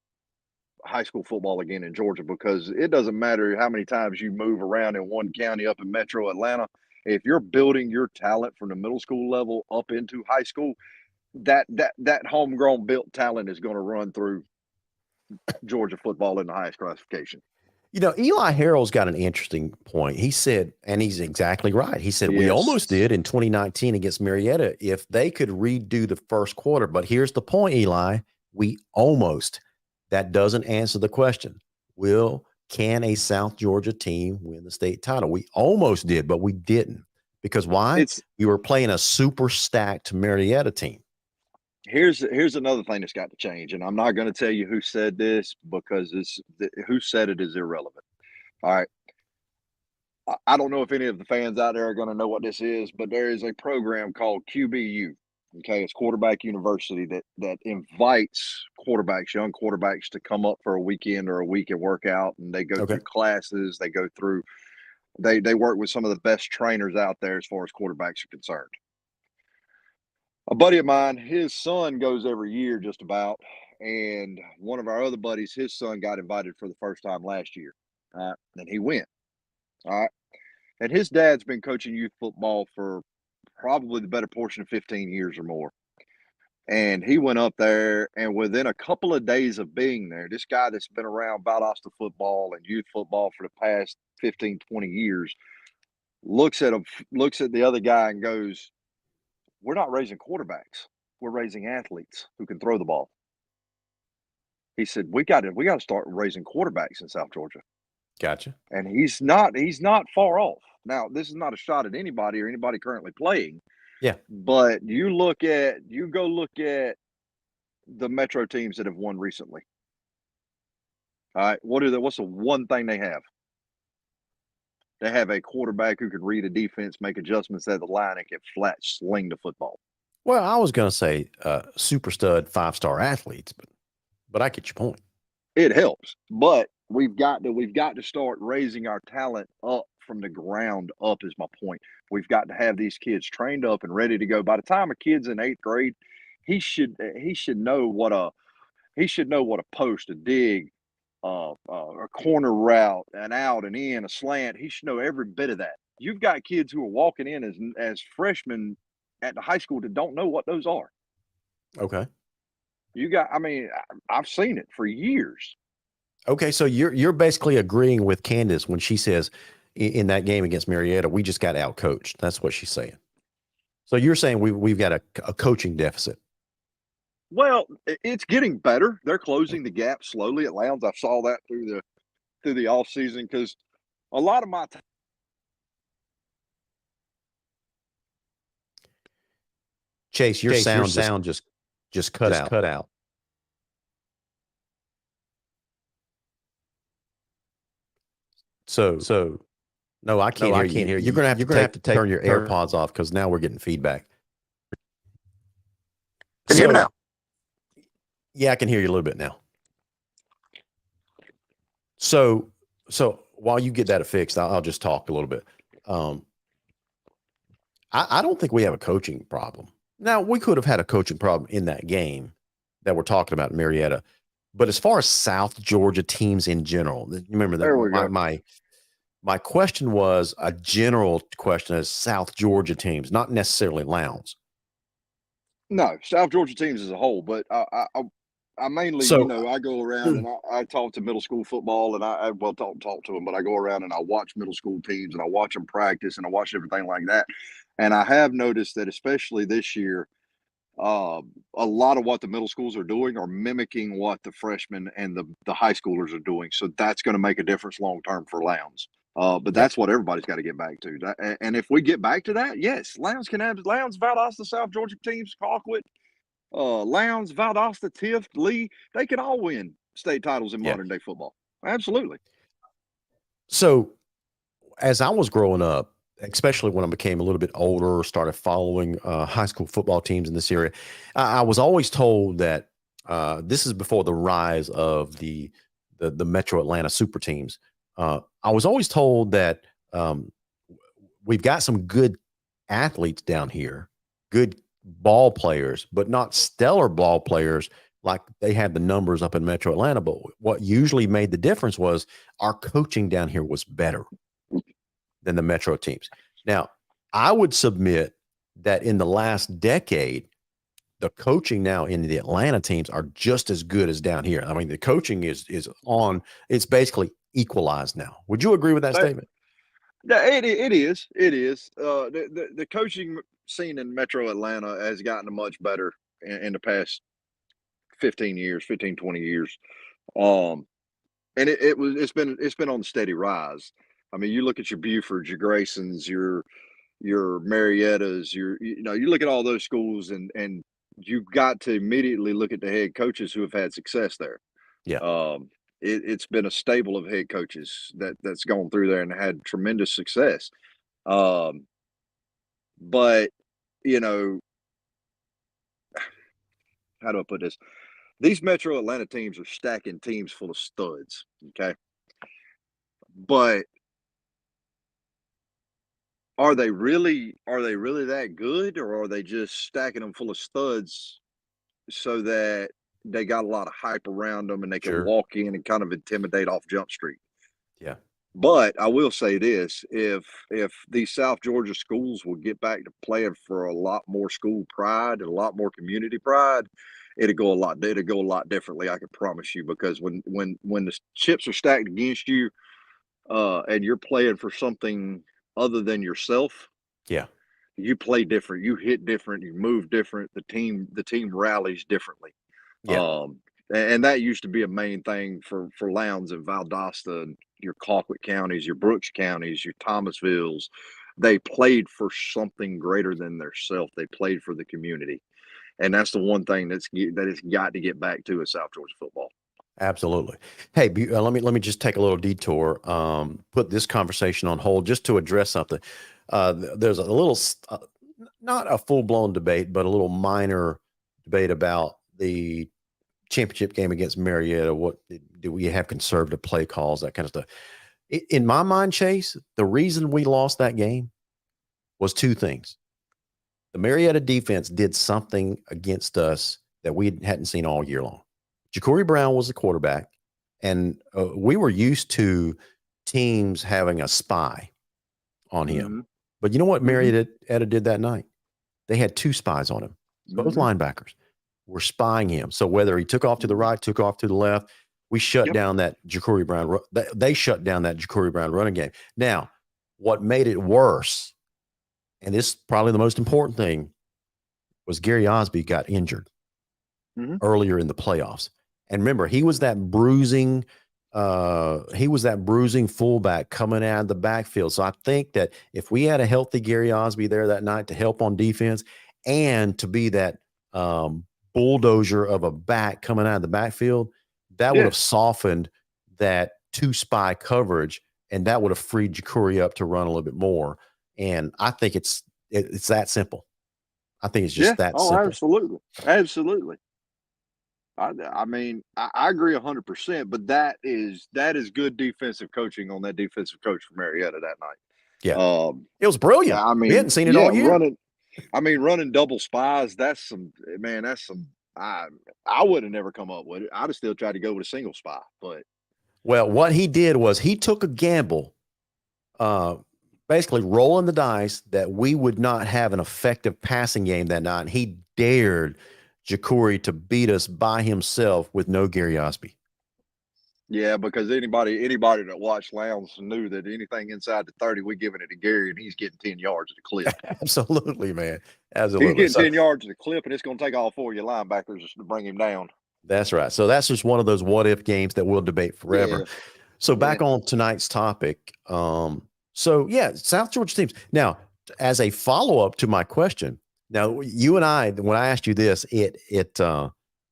high school football again in Georgia, because it doesn't matter how many times you move around in one county up in Metro Atlanta. If you're building your talent from the middle school level up into high school, that homegrown built talent is going to run through Georgia football in the highest classification. You know, Eli Harrell's got an interesting point. He said, and he's exactly right. He said, we almost did in 2019 against Marietta if they could redo the first quarter. But here's the point, Eli. We almost. That doesn't answer the question. Can a South Georgia team win the state title? We almost did, but we didn't. Because why? We were playing a super stacked Marietta team. Here's another thing that's got to change, and I'm not going to tell you who said this, because who said it is irrelevant. All right. I don't know if any of the fans out there are going to know what this is, but there is a program called QBU. Okay, it's Quarterback University that invites young quarterbacks to come up for a weekend or a week and work out, and they go through classes. They go through, they work with some of the best trainers out there as far as quarterbacks are concerned. A buddy of mine, his son goes every year just about, and one of our other buddies, his son got invited for the first time last year, and he went. All right, and his dad's been coaching youth football for probably the better portion of 15 years or more. And he went up there, and within a couple of days of being there, this guy that's been around Valdosta football and youth football for the past 15, 20 years looks at the other guy and goes, "We're not raising quarterbacks. We're raising athletes who can throw the ball." He said, we got to start raising quarterbacks in South Georgia. Gotcha. And he's not far off. Now, this is not a shot at anybody or anybody currently playing. Yeah. But you go look at the Metro teams that have won recently. All right. What's the one thing they have? They have a quarterback who can read a defense, make adjustments at the line, and can flat sling the football. Well, I was going to say super stud 5-star athletes, but I get your point. It helps, but we've got to start raising our talent up from the ground up. Is my point. We've got to have these kids trained up and ready to go. By the time a kid's in 8th grade, he should know what a post, a dig, a corner route, an out and in, a slant. He should know every bit of that. You've got kids who are walking in as freshmen at the high school that don't know what those are. Okay. I've seen it for years. Okay, so you're basically agreeing with Candace when she says in that game against Marietta, we just got out-coached. That's what she's saying. So you're saying we've got a coaching deficit. Well, it's getting better. They're closing the gap slowly at Lowndes. I saw that through the off season, because a lot of my time. Chase, your sound just cut out. So no, I can't hear you. You're gonna have to turn your AirPods off, because now we're getting feedback. Can you hear me now? Yeah, I can hear you a little bit now. So while you get that fixed, I'll just talk a little bit. I don't think we have a coaching problem. Now, we could have had a coaching problem in that game that we're talking about in Marietta. But as far as South Georgia teams in general, remember that There we go. my question was a general question as South Georgia teams, not necessarily Lowndes. No, South Georgia teams as a whole, but I mainly, So I go around and I talk to middle school football, and well, talk to them, but I go around and I watch middle school teams and I watch them practice and I watch everything like that. And I have noticed that, especially this year, uh, a lot of what the middle schools are doing are mimicking what the freshmen and the high schoolers are doing. So that's going to make a difference long term for Lowndes. But yeah, that's what everybody's got to get back to. And if we get back to that, yes, Lowndes can have Lowndes, Valdosta, South Georgia teams, Colquitt, Lowndes, Valdosta, Tift, Lee. They can all win state titles in yeah. modern day football. Absolutely. So as I was growing up, especially when I became a little bit older, started following high school football teams in this area, I was always told that this is before the rise of the Metro Atlanta super teams. I was always told that we've got some good athletes down here, good ball players, but not stellar ball players like they had the numbers up in Metro Atlanta. But what usually made the difference was our coaching down here was better than the Metro teams. Now, I would submit that in the last decade, the coaching now in the Atlanta teams are just as good as down here. I mean, the coaching is on, it's basically equalized now. Would you agree with that statement? Yeah, it is. It is. The coaching scene in Metro Atlanta has gotten much better in the past 15 years, 15, 20 years. And it's been on the steady rise. I mean, you look at your Bufords, your Graysons, your Mariettas, you look at all those schools, and you've got to immediately look at the head coaches who have had success there. Yeah, It's been a stable of head coaches that's gone through there and had tremendous success. Um, but you know, how do I put this? These Metro Atlanta teams are stacking teams full of studs. Okay, but are they really that good, or are they just stacking them full of studs so that they got a lot of hype around them and they can sure. walk in and kind of intimidate off Jump Street? Yeah, But I will say this: if these South Georgia schools will get back to playing for a lot more school pride and a lot more community pride, it'll go a lot differently. I can promise you, because when the chips are stacked against you, and you're playing for something other than yourself, yeah, you play different, you hit different, you move different. The team rallies differently. yeah, Um, and that used to be a main thing for Lowndes and Valdosta and your Colquitt counties, your Brooks counties, your Thomasvilles. They played for something greater than their self. They played for the community, and that's the one thing that has got to get back to in South Georgia football. absolutely. Hey, let me just take a little detour. Put this conversation on hold just to address something. There's a little, not a full blown debate, but a little minor debate about the championship game against Marietta. What do we have conservative play calls, that kind of stuff? In my mind, Chase, the reason we lost that game was two things. The Marietta defense did something against us that we hadn't seen all year long. Ja'Cory Brown was the quarterback, and we were used to teams having a spy on him. Mm-hmm. But you know what Mhm. Marietta did that night? They had two spies on him. Both Mhm. linebackers were spying him. So whether he took off to the right, took off to the left, we shut Yep. down that Ja'Cory Brown. They shut down that Ja'Cory Brown running game. Now, what made it worse, and this is probably the most important thing, was Gary Osby got injured Mhm. earlier in the playoffs. And remember, he was that bruising fullback coming out of the backfield. So I think that if we had a healthy Gary Osby there that night to help on defense and to be that bulldozer of a back coming out of the backfield, that would Yeah. have softened that two spy coverage, and that would have freed Ja'Cory up to run a little bit more. And I think it's that simple. I think it's Yeah. just that Oh, simple. absolutely. Absolutely. I mean, I agree 100%, but that is good defensive coaching on that defensive coach from Marietta that night. Yeah. Um, It was brilliant. I We hadn't mean, seen it yeah, all year. running double spies. That's some, man. That's some. I would have never come up with it. I'd have still tried to go with a single spy, but Well, what he did was he took a gamble, basically rolling the dice that we would not have an effective passing game that night. And he dared Jacory to beat us by himself with no Gary Osby. yeah, because anybody that watched Lowndes knew that anything inside the 30, we giving it to Gary, and he's getting 10 yards at a clip. Absolutely, man. He's Absolutely. getting So 10 yards at a clip, and it's going to take all 4 of your linebackers to bring him down. that's right. So that's just one of those what if games that we'll debate forever. Yeah. So back on tonight's topic. So yeah, South Georgia teams. Now, as a follow-up to my question, now you and I, when I asked you this, it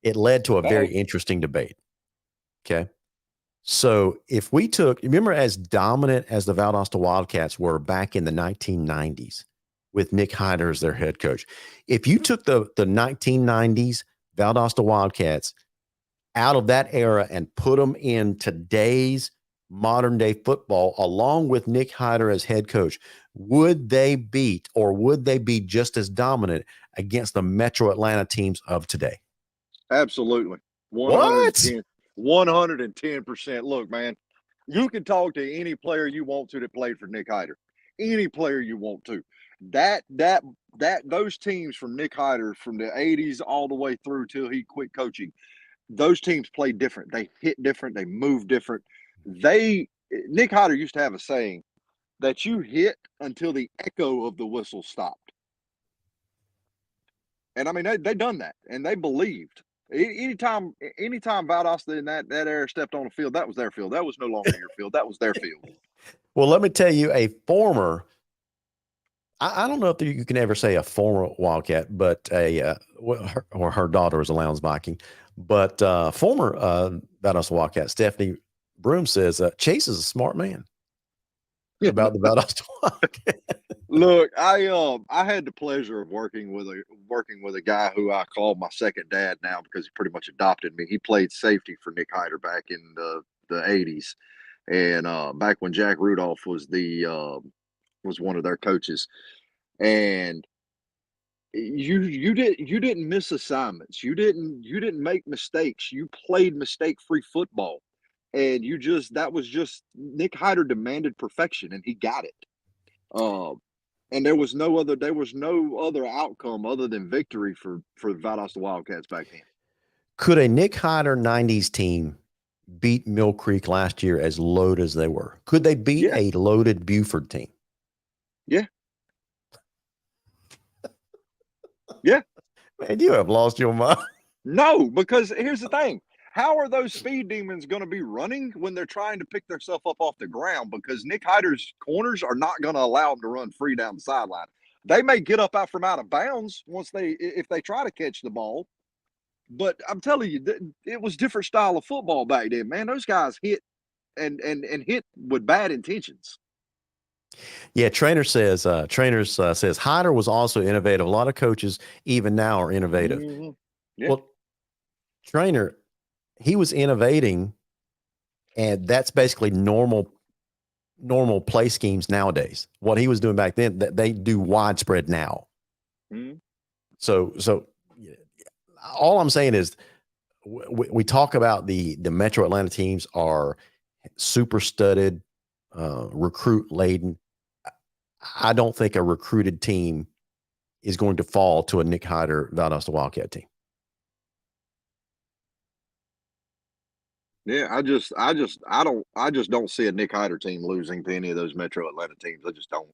led to a very interesting debate. Okay. So if we took, remember as dominant as the Valdosta Wildcats were back in the 1990s with Nick Hyder as their head coach, if you took the 1990s Valdosta Wildcats out of that era and put them in today's modern day football, along with Nick Hyder as head coach, would they beat or would they be just as dominant against the Metro Atlanta teams of today? Absolutely. 110. 110%. Look, man, you can talk to any player you want to that played for Nick Hyder. Any player you want to. Those teams from Nick Hyder from the 80s all the way through till he quit coaching, those teams play different. They hit different. They move different. Nick Hyder used to have a saying that you hit until the echo of the whistle stopped. And I mean, they done that, and they believed. Anytime Valdosta in that era stepped on the field, that was their field. That was no longer your field. That was their field. Well, let me tell you, a former, I don't know if you can ever say a former Wildcat, but her daughter was a Lowndes Viking, but former Valdosta Wildcat, Stephanie Broom says, Chase is a smart man about the Valdosta Wildcat. Look, I had the pleasure of working with a guy who I call my second dad now because he pretty much adopted me. He played safety for Nick Hyder back in the 80s, and back when Jack Rudolph was was one of their coaches, and you didn't miss assignments. You didn't make mistakes. You played mistake-free football, and that was just Nick Hyder demanded perfection, and he got it. And there was no other outcome other than victory for Valdosta Wildcats back then. Could a Nick Hyder 90s team beat Mill Creek last year as loaded as they were? Could they beat a loaded Buford team? Yeah. Yeah. Man, you have lost your mind. No, because here's the thing. How are those speed demons going to be running when they're trying to pick themselves up off the ground? Because Nick Hyder's corners are not going to allow them to run free down the sideline. They may get up out of bounds if they try to catch the ball. But I'm telling you, it was different style of football back then, man. Those guys hit and hit with bad intentions. Yeah, Trainers says Hyder was also innovative. A lot of coaches even now are innovative. Mm-hmm. Yeah. Well, Trainer, he was innovating, and that's basically normal play schemes nowadays. What he was doing back then, that they do widespread now. Mm-hmm. So all I'm saying is we talk about the Metro Atlanta teams are super studded, recruit laden. I don't think a recruited team is going to fall to a Nick Hyder Valdosta Wildcat team. Yeah, I just don't see a Nick Hyder team losing to any of those Metro Atlanta teams. I just don't.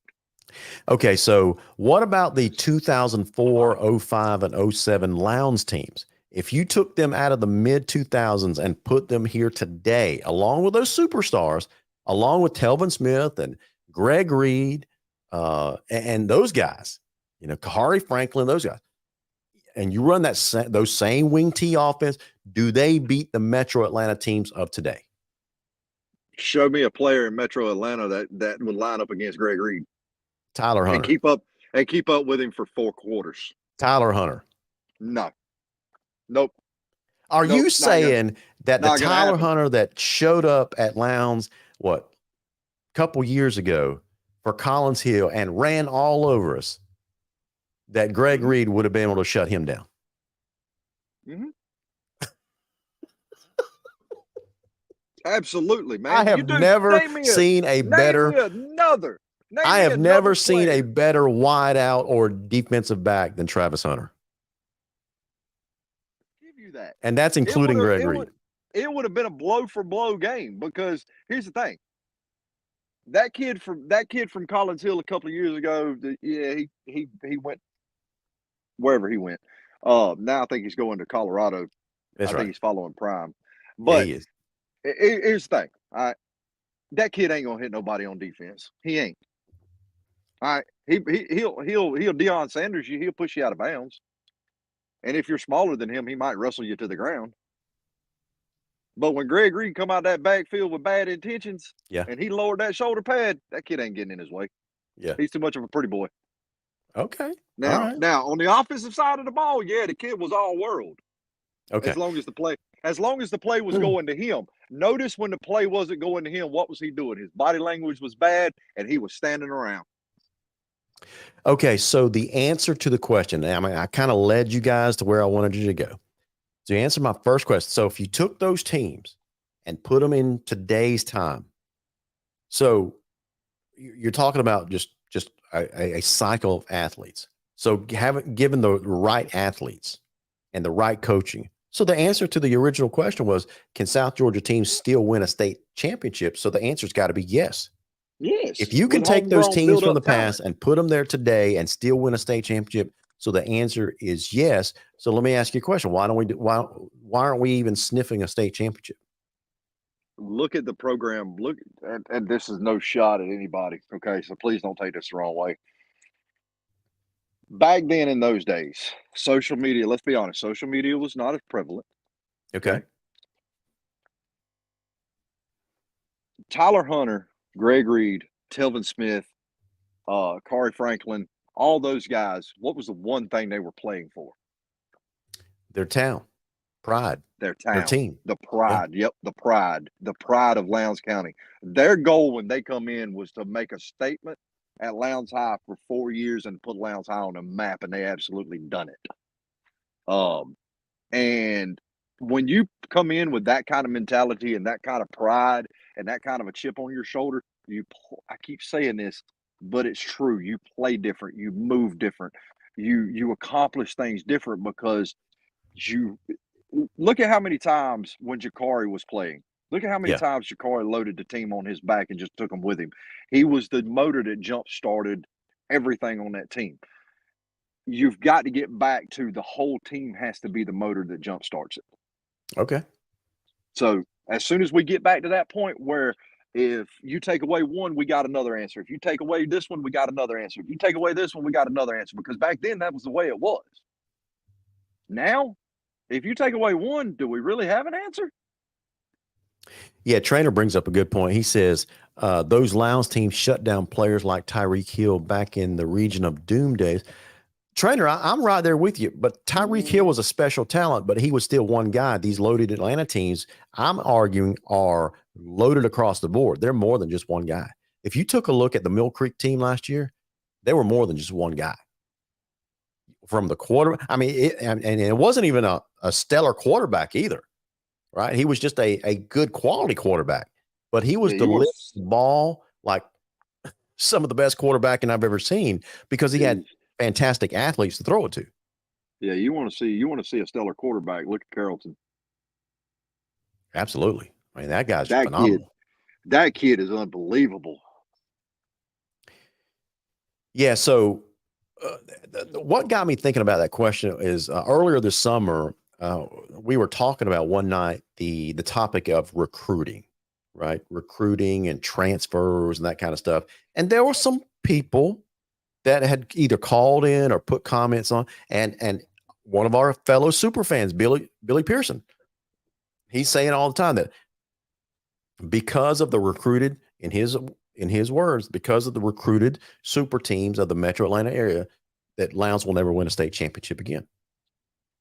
Okay, so what about the 2004, 05, and 07 Lowndes teams? If you took them out of the mid-2000s and put them here today, along with those superstars, along with Telvin Smith and Greg Reed, and those guys, Kahari Franklin, those guys, and you run those same wing T offense, do they beat the Metro Atlanta teams of today? Show me a player in Metro Atlanta that would line up against Greg Reed. Tyler Hunter. And keep up with him for 4 quarters. Tyler Hunter. No. Nope. Are you saying that the Tyler Hunter that showed up at Lowndes, a couple years ago for Collins Hill and ran all over us, that Greg Reed would have been able to shut him down? Mm-hmm. Absolutely, man. I have never seen a better. I have never seen a better wideout or defensive back than Travis Hunter. Give you that, and that's including Greg Reed. It would have been a blow for blow game because here's the thing: that kid from Collins Hill a couple of years ago, he went wherever he went. Now I think he's going to Colorado. That's I right. think he's following Prime. Yeah, But he is. Here's the thing: all right, that kid ain't gonna hit nobody on defense. He ain't. All right, he'll Deion Sanders you. He'll push you out of bounds. And if you're smaller than him, he might wrestle you to the ground. But when Greg Reed come out that backfield with bad intentions, Yeah. and he lowered that shoulder pad, that kid ain't getting in his way. Yeah. He's too much of a pretty boy. Okay. Now on the offensive side of the ball, yeah, the kid was all world. Okay. As long as the play was going to him. Notice when the play wasn't going to him, what was he doing? His body language was bad, and he was standing around. Okay, so the answer to the question, I kind of led you guys to where I wanted you to go. To answer my first question, so if you took those teams and put them in today's time, so you're talking about just a cycle of athletes. So given the right athletes and the right coaching. So the answer to the original question was, can South Georgia teams still win a state championship? So the answer's got to be yes. Yes. If you can take those teams from the past and put them there today and still win a state championship, so the answer is yes. So let me ask you a question: why aren't we even sniffing a state championship? Look at the program. Look, and this is no shot at anybody. Okay, so please don't take this the wrong way. Back then, in those days, social media. Let's be honest, social media was not as prevalent. Okay. Tyler Hunter, Greg Reed, Telvin Smith, Kari Franklin, all those guys, what was the one thing they were playing for? Their town, pride, their town, their team, the pride. Yeah. Yep, the pride of Lowndes County. Their goal when they come in was to make a statement at Lowndes High for 4 years and put Lowndes High on a map, and they absolutely done it. And when you come in with that kind of mentality and that kind of pride and that kind of a chip on your shoulder, I keep saying this, but it's true. You play different, you move different, you accomplish things different because you look at how many times when Jakari was playing. Look at how many times Jakari loaded the team on his back and just took them with him. He was the motor that jump started everything on that team. You've got to get back to the whole team has to be the motor that jump starts it. Okay. So as soon as we get back to that point where if you take away one, we got another answer. If you take away this one, we got another answer. If you take away this one, we got another answer. Because back then that was the way it was. Now, if you take away one, do we really have an answer? Yeah, Trainer brings up a good point. He says those Lowndes teams shut down players like Tyreek Hill back in the region of doom days. Trainer, I'm right there with you, but Tyreek Hill was a special talent, but he was still one guy. These loaded Atlanta teams, I'm arguing, are loaded across the board. They're more than just one guy. If you took a look at the Mill Creek team last year, they were more than just one guy. From the quarter, I mean, it wasn't even a stellar quarterback either, right? He was just a good quality quarterback, but he was delivering the ball like some of the best quarterbacking I've ever seen because he had fantastic athletes to throw it to. Yeah, you want to see a stellar quarterback. Look at Carrollton. Absolutely. I mean, that guy's phenomenal. That kid is unbelievable. Yeah. So what got me thinking about that question is earlier this summer, we were talking about one night the topic of recruiting, right? Recruiting and transfers and that kind of stuff. And there were some people that had either called in or put comments on, and one of our fellow super fans, Billy Pearson, he's saying all the time that because of the recruited, in his words, because of the recruited super teams of the Metro Atlanta area, that Lowndes will never win a state championship again.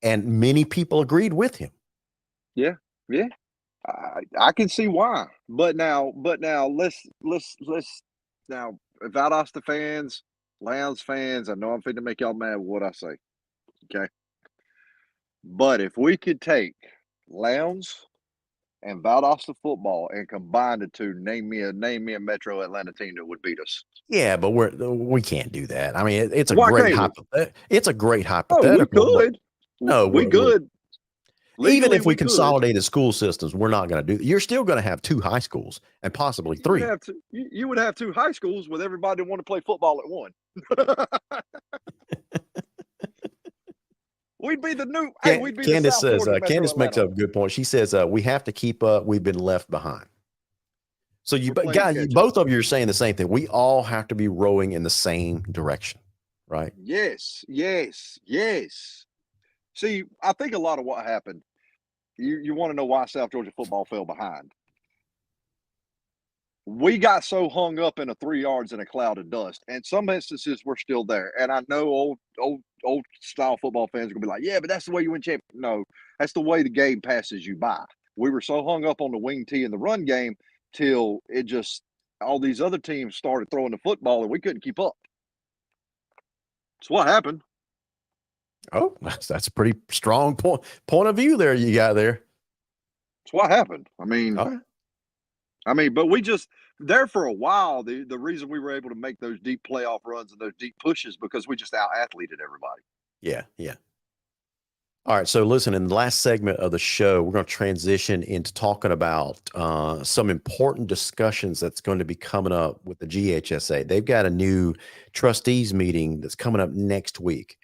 And many people agreed with him. Yeah. I can see why. But now let's now Valdosta fans, Lowndes fans, I know I'm finna make y'all mad with what I say. Okay. But if we could take Lowndes and Valdosta football and combine the two, name me a Metro Atlanta team that would beat us. Yeah, but we can't do that. I mean, it's a Why great can't we? it's a great Oh, we hypothetical, but could. no, We could. even Legally, if we we could. consolidated school systems, we're not going to do. You're still going to have 2 high schools and possibly You would 3. have you would have 2 high schools with everybody that want to play football at one. We'd be the new. Hey, we'd be Candace the South says, Florida Metro Candace makes Atlanta. a good point. She says, we have to keep up. We've been left behind. So We're playing guys, catch up. both of you are saying the same thing. We all have to be rowing in the same direction, right? Yes, yes, yes. See, I think a lot of what happened. You want to know why South Georgia football fell behind? We got so hung up in a 3 yards in a cloud of dust. And some instances we're still there. And I know old style football fans are gonna be like, yeah, but that's the way you win champion. No, that's the way the game passes you by. We were so hung up on the wing tee and the run game till it just all these other teams started throwing the football and we couldn't keep up. That's what happened. Oh, that's a pretty strong point of view there you got there. That's what happened. All right. But we just there for a while. The reason we were able to make those deep playoff runs and those deep pushes because we just out athleted everybody. Yeah, yeah. All right. So listen, in the last segment of the show, we're going to transition into talking about some important discussions that's going to be coming up with the GHSA. They've got a new trustees meeting that's coming up next week.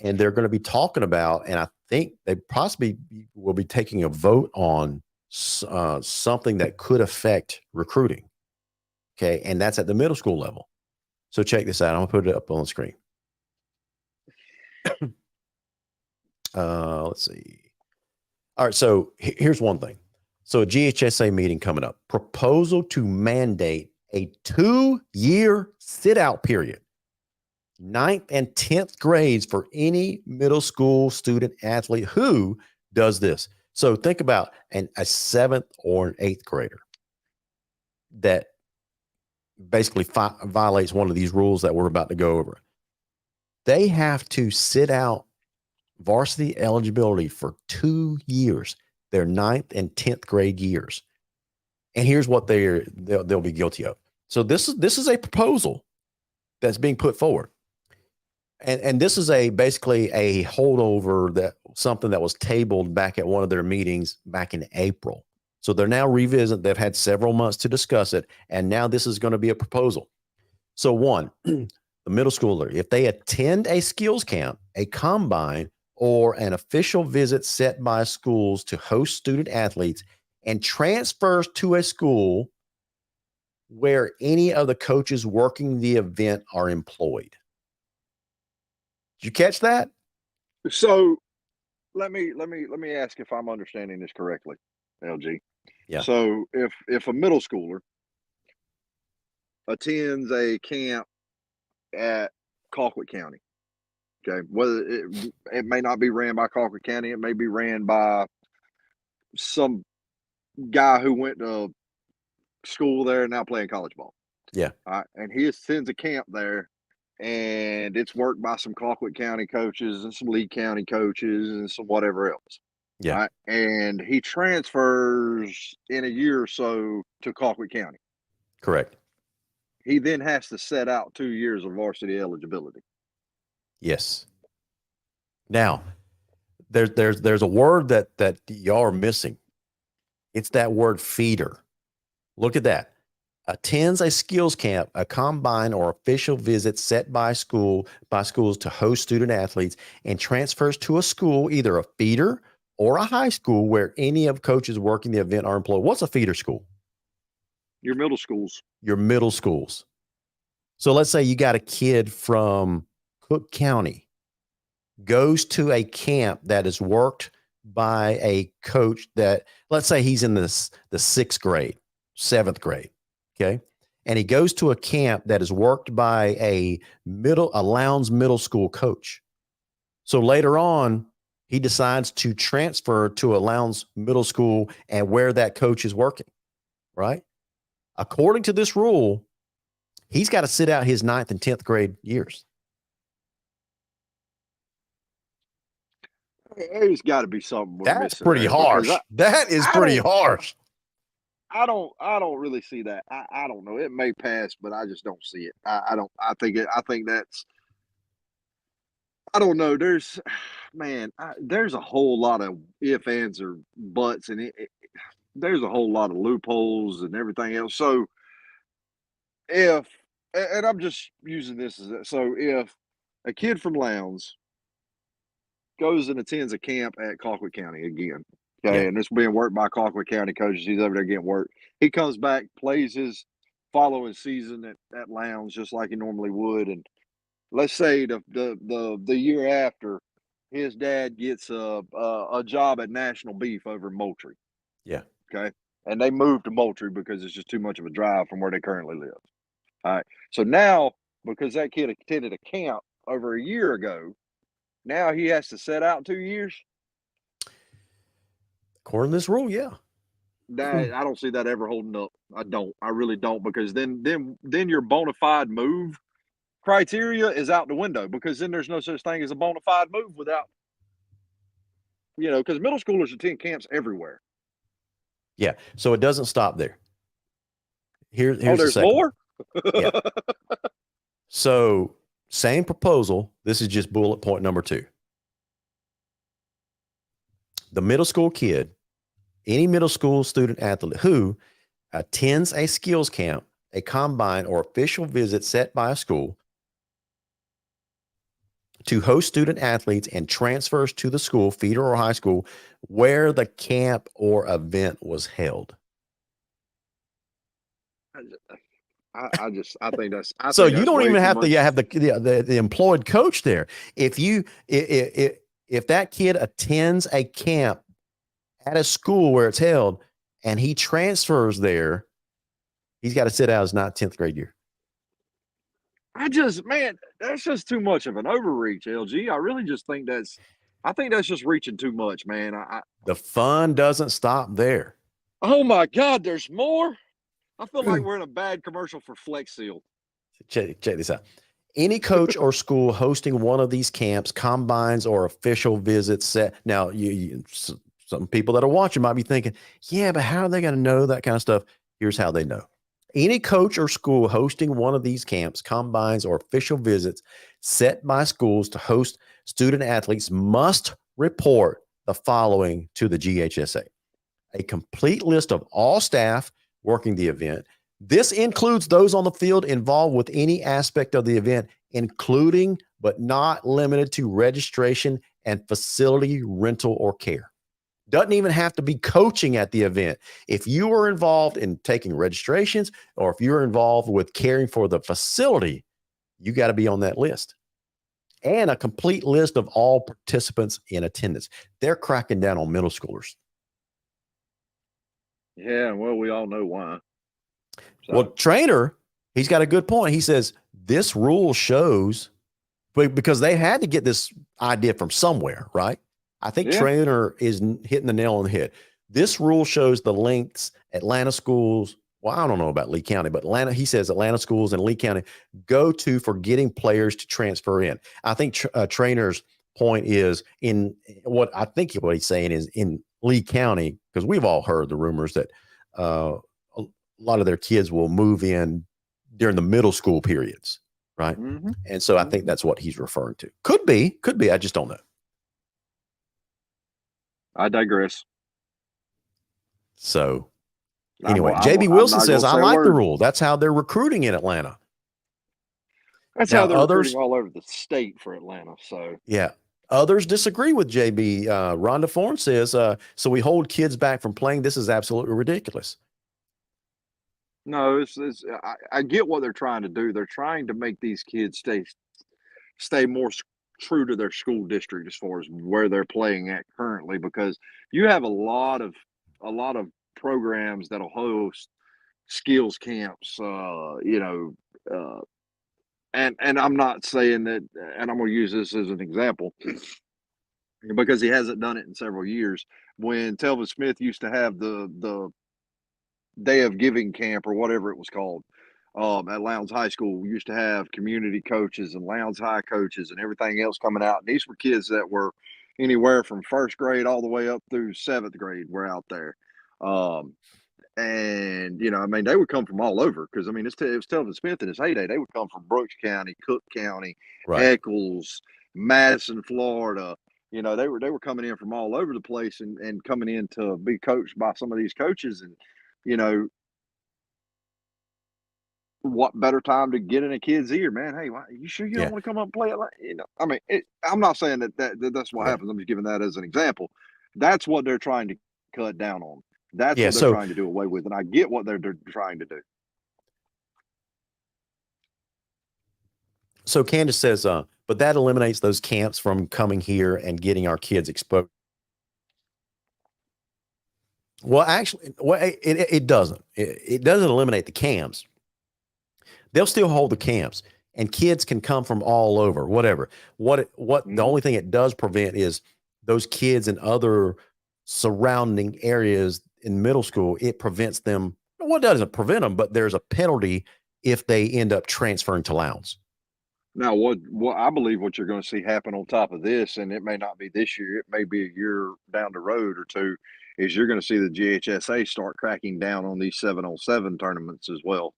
And they're going to be talking about, and I think they possibly will be taking a vote on something that could affect recruiting. Okay. And that's at the middle school level. So check this out. I'm going to put it up on the screen. Let's see. All right. So here's one thing. So a GHSA meeting coming up. Proposal to mandate a 2-year sit-out period. 9th and 10th grades for any middle school student athlete who does this. So think about a 7th or an 8th grader that basically violates one of these rules that we're about to go over. They have to sit out varsity eligibility for 2 years, their 9th and 10th grade years. And here's what they'll be guilty of. So this is a proposal that's being put forward. And this is basically a holdover that something that was tabled back at one of their meetings back in April. So they're now revisiting. They've had several months to discuss it. And now this is going to be a proposal. So one, the middle schooler, if they attend a skills camp, a combine, or an official visit set by schools to host student athletes and transfers to a school where any of the coaches working the event are employed. Did you catch that? So let me ask if I'm understanding this correctly, LG. Yeah. So if a middle schooler attends a camp at Colquitt County, okay, whether it may not be ran by Colquitt County, it may be ran by some guy who went to school there and now playing college ball. Yeah. All right, and he attends a camp there. And it's worked by some Colquitt County coaches and some Lee County coaches and some whatever else. Yeah. Right? And he transfers in a year or so to Colquitt County. Correct. He then has to set out 2 years of varsity eligibility. Yes. Now, there's a word that y'all are missing. It's that word feeder. Look at that. Attends a skills camp, a combine, or official visit set by schools to host student athletes and transfers to a school, either a feeder or a high school where any of coaches working the event are employed. What's a feeder school? Your middle schools. Your middle schools. So let's say you got a kid from Cook County, goes to a camp that is worked by a coach that, let's say he's in the 6th grade, 7th grade. Okay. And he goes to a camp that is worked by a Lowndes middle school coach. So later on, he decides to transfer to a Lowndes middle school and where that coach is working, right? According to this rule, he's got to sit out his 9th and 10th grade years. There's got to be something we're That's missing pretty there because harsh. That is I pretty don't harsh. I don't really see that. I don't know. It may pass, but I just don't see it. I don't. I think that's. I don't know. There's, man. There's a whole lot of if, ands, or buts, and there's a whole lot of loopholes and everything else. So if, and I'm just using this as so if a kid from Lowndes goes and attends a camp at Colquitt County again. Okay, Yeah. and it's being worked by Colquitt County coaches. He's over there getting work. He comes back, plays his following season at Lowndes just like he normally would. And let's say the year after, his dad gets a job at National Beef over in Moultrie. Yeah. Okay, and they moved to Moultrie because it's just too much of a drive from where they currently live. All right, so now because that kid attended a camp over a year ago, now he has to set out 2 years. According to this rule, yeah. That I don't see that ever holding up. I don't. I really don't because then your bona fide move criteria is out the window because then there's no such thing as a bona fide move without because middle schoolers attend camps everywhere. Yeah. So it doesn't stop there. Here's Oh, the there's second more? Yeah. So same proposal. This is just bullet point number 2. The middle school kid, any middle school student athlete who attends a skills camp, a combine, or official visit set by a school to host student athletes and transfers to the school, feeder or high school, where the camp or event was held. I think that's So you that's don't way even too have to much. have the employed coach there. If that kid attends a camp at a school where it's held and he transfers there, he's got to sit out his 9th, 10th grade year. Man, that's just too much of an overreach, LG. I really just think I think that's just reaching too much, man. The fun doesn't stop there. Oh my God, there's more. I feel like we're in a bad commercial for Flex Seal. Check this out. Any coach or school hosting one of these camps, combines, or official visits set. Now, some people that are watching might be thinking, yeah, but how are they going to know that kind of stuff? Here's how they know. Any coach or school hosting one of these camps, combines, or official visits set by schools to host student athletes must report the following to the GHSA: a complete list of all staff working the event. This includes those on the field involved with any aspect of the event, including but not limited to registration and facility rental or care. Doesn't even have to be coaching at the event. If you are involved in taking registrations or if you're involved with caring for the facility, you got to be on that list. And a complete list of all participants in attendance. They're cracking down on middle schoolers. Yeah, well, we all know why. So. Well, Trainer, he's got a good point. He says this rule shows, because they had to get this idea from somewhere, right? I think Trainer is hitting the nail on the head. This rule shows the lengths Atlanta schools, well, I don't know about Lee County, but he says Atlanta schools and Lee County go to for getting players to transfer in. I think Trainer's point is what he's saying is in Lee County, because we've all heard the rumors that a lot of their kids will move in during the middle school periods, right? Mm-hmm. And so I think that's what he's referring to. Could be. I just don't know. I digress. So anyway, JB Wilson says, I like the rule. That's how they're recruiting in Atlanta. That's how they're recruiting all over the state for Atlanta. So yeah. Others disagree with JB. Rhonda Thorne says, so we hold kids back from playing. This is absolutely ridiculous. No, I get what they're trying to do. They're trying to make these kids stay more true to their school district as far as where they're playing at currently, because you have a lot of programs that'll host skills camps, and I'm not saying that, and I'm going to use this as an example because he hasn't done it in several years. When Telvin Smith used to have the Day of Giving camp or whatever it was called at Lowndes High School, we used to have community coaches and Lowndes High coaches and everything else coming out. And these were kids that were anywhere from first grade all the way up through seventh grade were out there. Um, and I mean, they would come from all over because I mean, it was Telvin Smith in his heyday. They would come from Brooks County, Cook County, Right. Eccles, Madison, Florida. They were coming in from all over the place and coming in to be coached by some of these coaches. And you know, what better time to get in a kid's ear, man? Hey, you sure you don't Yeah. want to come up and play it? I mean, I'm not saying that's what Yeah. happens. I'm just giving that as an example. That's what they're trying to cut down on. That's Yeah. what they're So trying to do away with, and I get what they're trying to do. so Candace says, but that eliminates those camps from coming here and getting our kids exposed. Well, actually, it doesn't. It doesn't eliminate the camps. They'll still hold the camps, and kids can come from all over. Whatever. What the Mhm. only thing it does prevent is those kids in other surrounding areas in middle school. It prevents them. Well, it doesn't prevent them, but there's a penalty if they end up transferring to Lowndes. Now, what I believe what you're going to see happen on top of this, and it may not be this year, it may be a year down the road or two, is you're going to see the GHSA start cracking down on these 7-on-7 tournaments as well.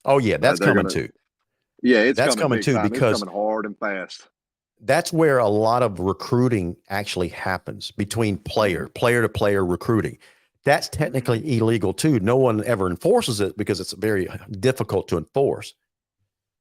Oh yeah, that's They're coming going to, too. yeah, it's That's coming coming big too time. It's because coming hard and fast. that's where a lot of recruiting actually happens between player to player recruiting. That's technically illegal too. No one ever enforces it because it's very difficult to enforce.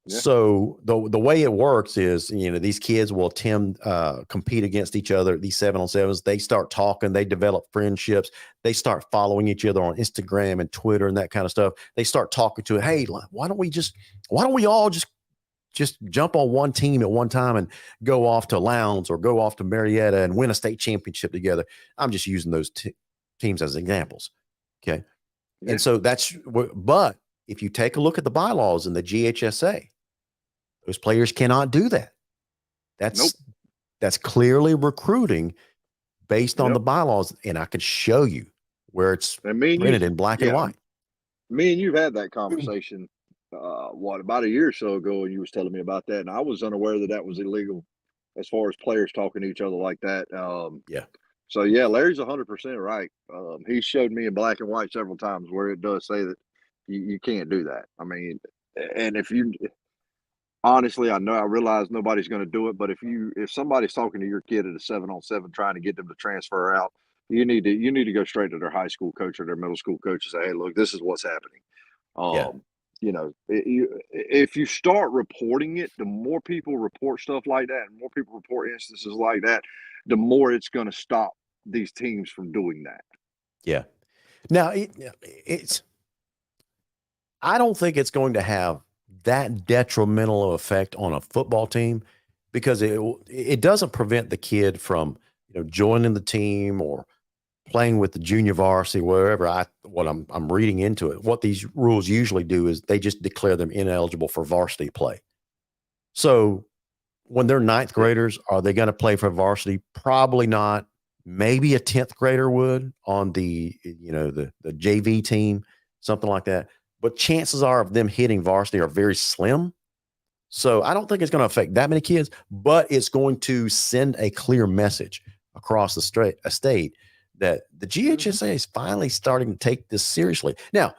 Yeah. So the way it works is, these kids will compete against each other. These 7-on-7s, they start talking, they develop friendships, they start following each other on Instagram and Twitter and that kind of stuff. They start talking to it. Hey, why don't we all just jump on one team at one time and go off to Lowndes or go off to Marietta and win a state championship together? I'm just using those teams as examples. Okay. Yeah. And so but if you take a look at the bylaws in the GHSA, those players cannot do that. That's clearly recruiting based on the bylaws. And I could show you where it's printed in black and white. Me and you've had that conversation, about a year or so ago, and you was telling me about that, and I was unaware that was illegal as far as players talking to each other like that. Yeah. So yeah, Larry's 100% right. He showed me in black and white several times where it does say that you can't do that. I mean, and if you honestly, I realize nobody's going to do it, but if somebody's talking to your kid at a 7-on-7 trying to get them to transfer out, you need to go straight to their high school coach or their middle school coach and say, hey, look, this is what's happening. Yeah. If you start reporting it, the more people report stuff like that, and more people report instances like that, the more it's going to stop these teams from doing that. Yeah. Now I don't think it's going to have that detrimental effect on a football team because it doesn't prevent the kid from joining the team or playing with the junior varsity, wherever. I'm reading into it. What these rules usually do is they just declare them ineligible for varsity play. So when they're ninth graders, are they going to play for varsity? Probably not. Maybe a 10th grader would on the JV team, something like that. But chances are of them hitting varsity are very slim. So I don't think it's going to affect that many kids, but it's going to send a clear message across the state that the GHSA is finally starting to take this seriously. Now,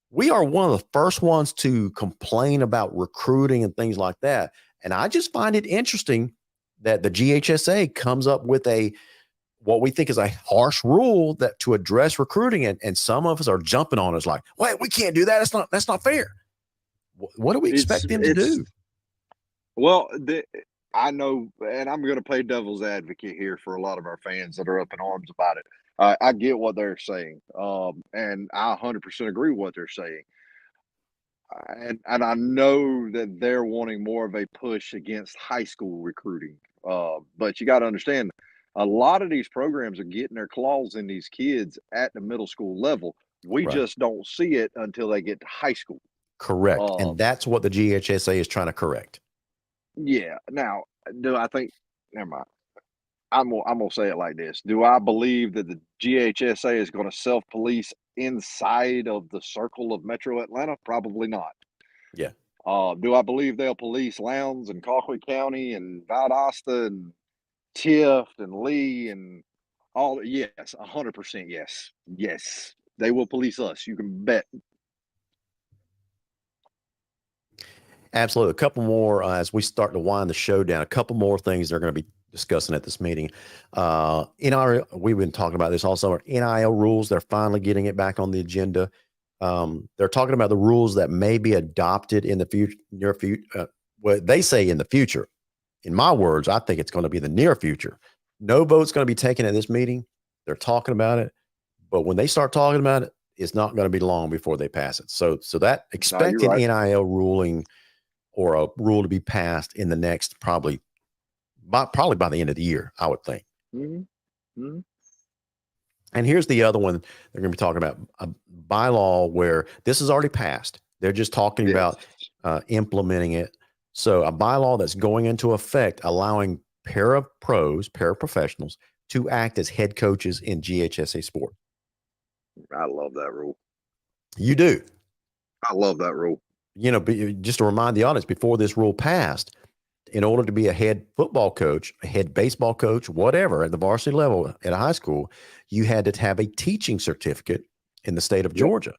we are one of the first ones to complain about recruiting and things like that. And I just find it interesting that the GHSA comes up with what we think is a harsh rule that to address recruiting. And some of us are jumping on us like, wait, we can't do that. That's not fair. What do we expect them to do? Well, I know, and I'm going to play devil's advocate here for a lot of our fans that are up in arms about it. I get what they're saying, and I 100% agree with what they're saying. And I know that they're wanting more of a push against high school recruiting. But you got to understand, a lot of these programs are getting their claws in these kids at the middle school level. We Right. just don't see it until they get to high school. Correct. And that's what the GHSA is trying to correct. Yeah. Now, do I think? Never mind. I'm gonna say it like this. Do I believe that the GHSA is going to self-police inside of the circle of Metro Atlanta? Probably not. Yeah. Do I believe they'll police Lowndes and Colquitt County and Valdosta and Tiff and Lee and all. Yes, 100%. Yes, they will police us. You can bet. Absolutely. A couple more as we start to wind the show down. A couple more things they're going to be discussing at this meeting. We've been talking about this also. NIL rules. They're finally getting it back on the agenda. They're talking about the rules that may be adopted in the future, near future. What they say in the future. In my words, I think it's going to be the near future. No vote's going to be taken at this meeting. They're talking about it, but when they start talking about it, it's not going to be long before they pass it. So that expect an NIL ruling or a rule to be passed in the next probably by the end of the year, I would think. Mm-hmm. Mm-hmm. And here's the other one they're going to be talking about, a bylaw where this is already passed. They're just talking about implementing it. So a bylaw that's going into effect, allowing paraprofessionals to act as head coaches in GHSA sport. I love that rule. You do? I love that rule. You know, just to remind the audience, before this rule passed, in order to be a head football coach, a head baseball coach, whatever, at the varsity level at a high school, you had to have a teaching certificate in the state of Georgia.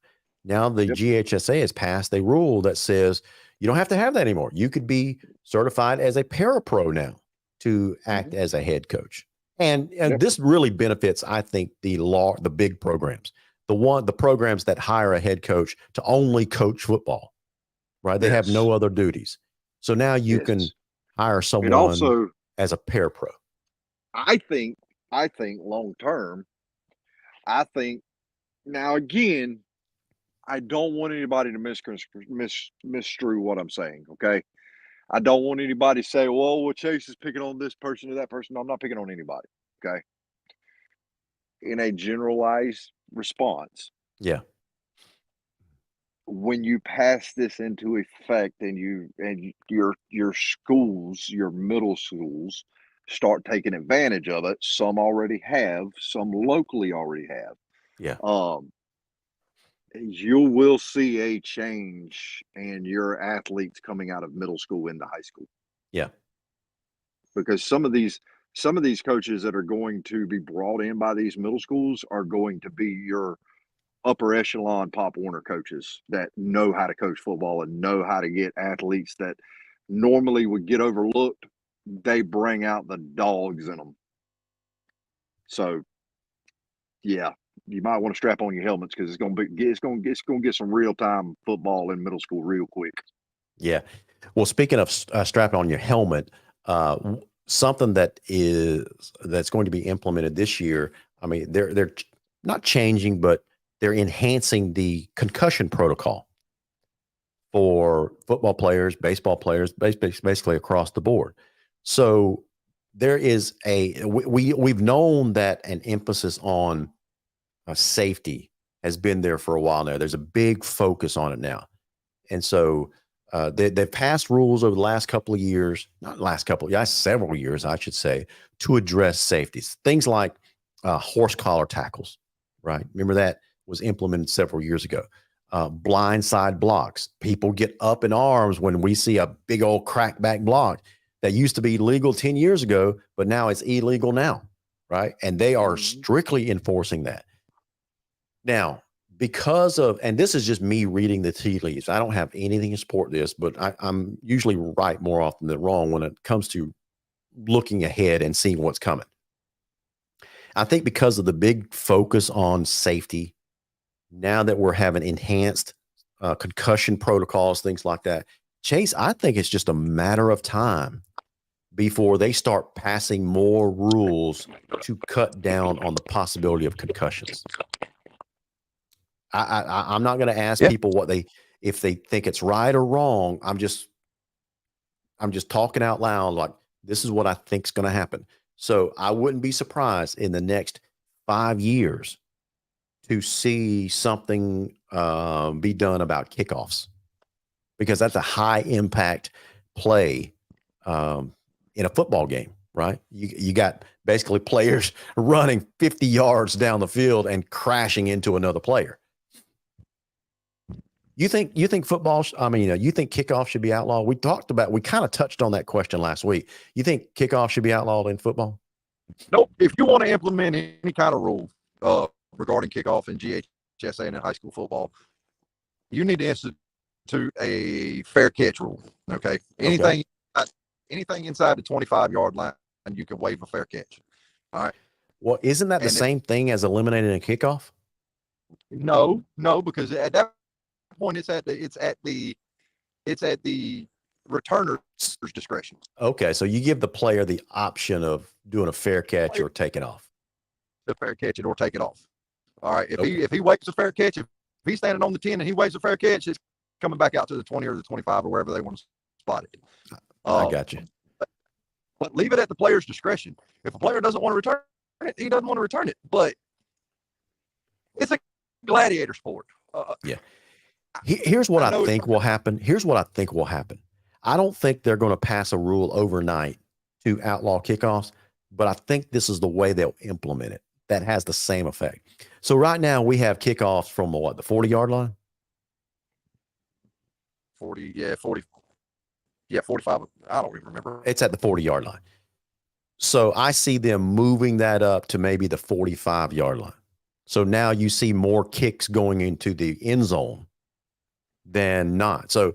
Now the GHSA has passed a rule that says you don't have to have that anymore. You could be certified as a parapro now to act as a head coach. And this really benefits, I think, the big programs, the programs that hire a head coach to only coach football. Right. They have no other duties. So now you can hire someone also as a parapro. I think long term, now again, I don't want anybody to misconstrue what I'm saying. Okay. I don't want anybody to say, well, Chase is picking on this person or that person. No, I'm not picking on anybody. Okay. In a generalized response. Yeah. When you pass this into effect and your schools, your middle schools start taking advantage of it, some already have, some locally already have. Yeah. You will see a change in your athletes coming out of middle school into high school. Yeah. Because some of these coaches that are going to be brought in by these middle schools are going to be your upper echelon Pop Warner coaches that know how to coach football and know how to get athletes that normally would get overlooked. They bring out the dogs in them. So, yeah, you might want to strap on your helmets because it's going to get some real time football in middle school real quick. Yeah. Well, speaking of strapping on your helmet, something that's going to be implemented this year. I mean, they're not changing, but they're enhancing the concussion protocol for football players, baseball players, basically across the board. So there is we've known that an emphasis on safety has been there for a while now. There's a big focus on it now. And so they've passed rules over the last couple of years, several years, I should say, to address safeties. Things like horse collar tackles, right? Remember that was implemented several years ago. Blind side blocks. People get up in arms when we see a big old crackback block that used to be legal 10 years ago, but now it's illegal now, right? And they are strictly enforcing that. Now, and this is just me reading the tea leaves. I don't have anything to support this, but I'm usually right more often than wrong when it comes to looking ahead and seeing what's coming. I think because of the big focus on safety, now that we're having enhanced concussion protocols, things like that, Chase, I think it's just a matter of time before they start passing more rules to cut down on the possibility of concussions. I'm not going to ask people if they think it's right or wrong. I'm just talking out loud. Like, this is what I think is going to happen. So I wouldn't be surprised in the next 5 years to see something be done about kickoffs, because that's a high impact play in a football game, right? You got basically players running 50 yards down the field and crashing into another player. You think football? You think kickoff should be outlawed? We kind of touched on that question last week. You think kickoff should be outlawed in football? Nope. If you want to implement any kind of rule regarding kickoff in GHSA and in high school football, you need to institute a fair catch rule. Okay. Anything inside the 25-yard line, you can waive a fair catch. All right. Well, isn't that the same thing as eliminating a kickoff? No, because at that point it's at the returner's discretion. Okay, so you give the player the option of doing a fair catch or take it off. The fair catch it or take it off. All right. If he waves a fair catch, if he's standing on the 10 and he waves a fair catch, it's coming back out to the 20 or the 25 or wherever they want to spot it. I got you. But leave it at the player's discretion. If a player doesn't want to return it, he doesn't want to return it. But it's a gladiator sport. Yeah. Here's what I think will happen. I don't think they're going to pass a rule overnight to outlaw kickoffs, but I think this is the way they'll implement it. That has the same effect. So right now we have kickoffs from the 40-yard line? 45. I don't even remember. It's at the 40-yard line. So I see them moving that up to maybe the 45-yard line. So now you see more kicks going into the end zone than not. So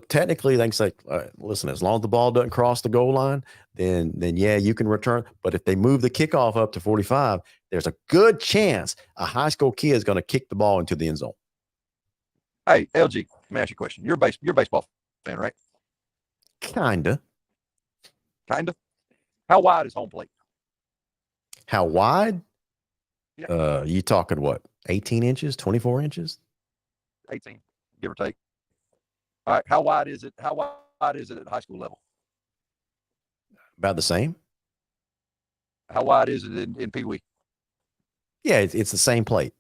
technically they can say, listen, as long as the ball doesn't cross the goal line, then yeah, you can return. But if they move the kickoff up to 45, there's a good chance a high school kid is going to kick the ball into the end zone. Hey, LG, let me ask you a question. You're a baseball fan, right? Kinda. How wide is home plate? How wide? Yeah. You talking what? 18 inches, 24 inches? 18, give or take. All right. How wide is it? How wide is it at high school level? About the same. How wide is it in Pee Wee? Yeah, it's the same plate.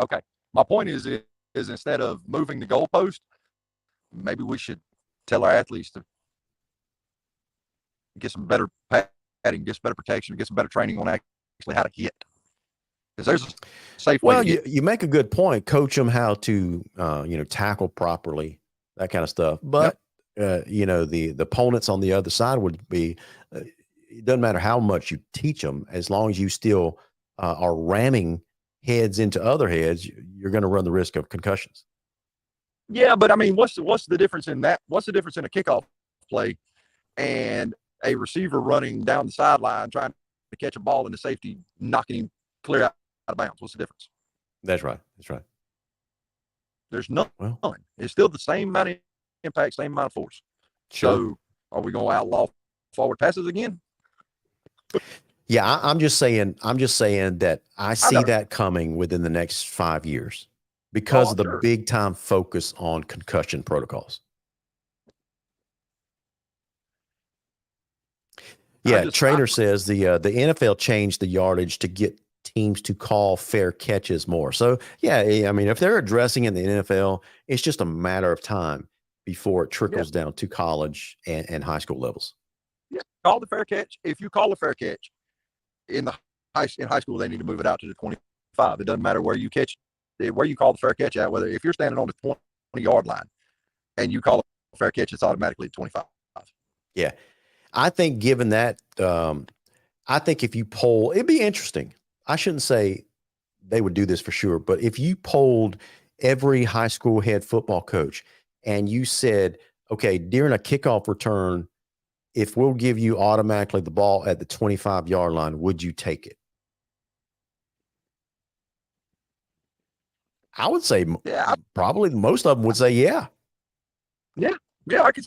Okay. My point is instead of moving the goalpost, maybe we should tell our athletes to get some better padding, get some better protection, get some better training on actually how to hit. Because there's a safe way. Well, you make a good point. Coach them how to, tackle properly, that kind of stuff. But the opponents on the other side would be. It doesn't matter how much you teach them, as long as you still are ramming heads into other heads, you're going to run the risk of concussions. Yeah, but I mean, what's the difference in that? What's the difference in a kickoff play and a receiver running down the sideline trying to catch a ball and the safety knocking him clear out of bounds? What's the difference? That's right. There's none. It's still the same amount of impact, same amount of force. Sure. So are we going to outlaw forward passes again? Yeah, I'm just saying that I see that coming within the next 5 years because of the big time focus on concussion protocols. Yeah, Trader says the NFL changed the yardage to get teams to call fair catches more. So yeah, I mean, if they're addressing in the NFL, it's just a matter of time before it trickles down to college and high school levels. Yeah, call the fair catch. If you call a fair catch in high school, they need to move it out to the 25. It doesn't matter where you call the fair catch at. Whether if you're standing on the 20-yard line and you call a fair catch, it's automatically 25. Yeah, I think given that, I think if you poll, it'd be interesting. I shouldn't say they would do this for sure, but if you polled every high school head football coach and you said, okay, during a kickoff return, if we'll give you automatically the ball at the 25-yard line, would you take it? I would say probably most of them would say yeah. Yeah, I could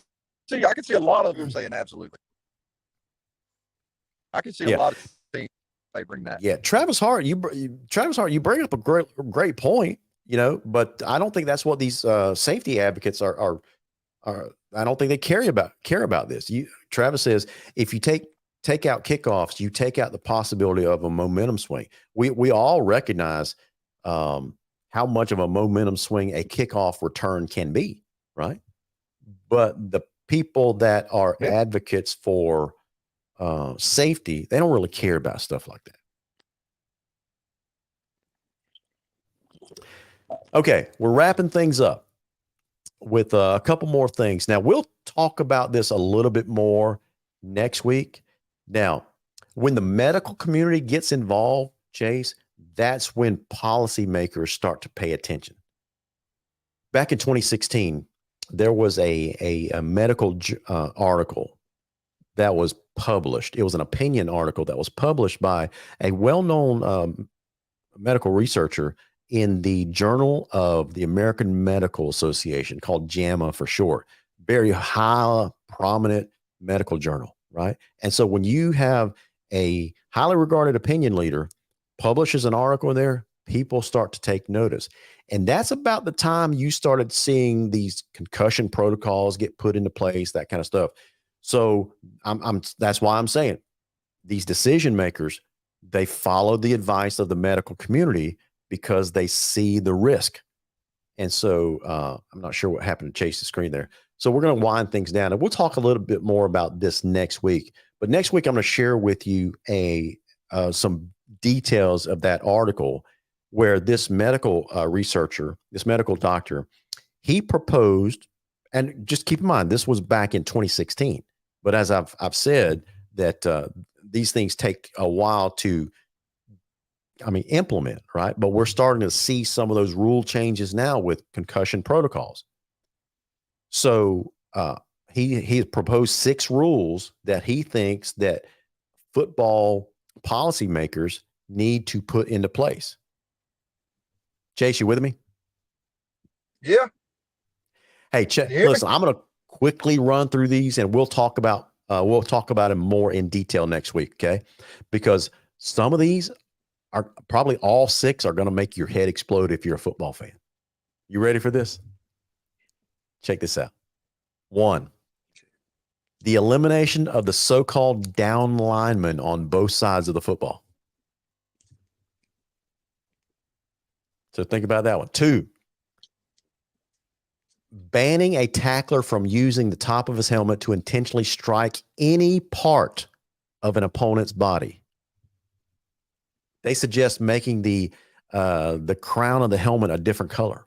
see a lot of them saying absolutely. I can see a lot of things they bring that. Yeah, Travis Hart, you bring up a great point, but I don't think that's what these safety advocates are. I don't think they care about this. Travis says if you take out kickoffs, you take out the possibility of a momentum swing. We all recognize how much of a momentum swing a kickoff return can be, right? But the people that are advocates for safety, they don't really care about stuff like that. Okay, we're wrapping things up with a couple more things. Now, we'll talk about this a little bit more next week. Now, When the medical community gets involved, Chase, that's when policymakers start to pay attention. Back in 2016, there was a medical article that was published. It was an opinion article that was published by a well-known medical researcher in the Journal of the American Medical Association, called JAMA for short. Very high, prominent medical journal, right? And so when you have a highly regarded opinion leader publishes an article in there, people start to take notice. And that's about the time you started seeing these concussion protocols get put into place, that kind of stuff. So that's why I'm saying these decision makers, they follow the advice of the medical community because they see the risk. And so I'm not sure what happened to Chase's screen there. So we're going to wind things down, and we'll talk a little bit more about this next week. But next week, I'm going to share with you some details of that article where this medical researcher, this medical doctor, he proposed, and just keep in mind, this was back in 2016. But as I've said, that these things take a while to, implement, right? But we're starting to see some of those rule changes now with concussion protocols. So he proposed 6 rules that he thinks that football policymakers need to put into place. Chase, you with me? Yeah. Hey, listen, I'm going to quickly run through these, and we'll talk about them more in detail next week, okay? Because some of these are probably all 6 are going to make your head explode if you're a football fan. You ready for this? Check this out. 1, the elimination of the so-called down linemen on both sides of the football. So think about that one. 2, banning a tackler from using the top of his helmet to intentionally strike any part of an opponent's body. They suggest making the crown of the helmet a different color.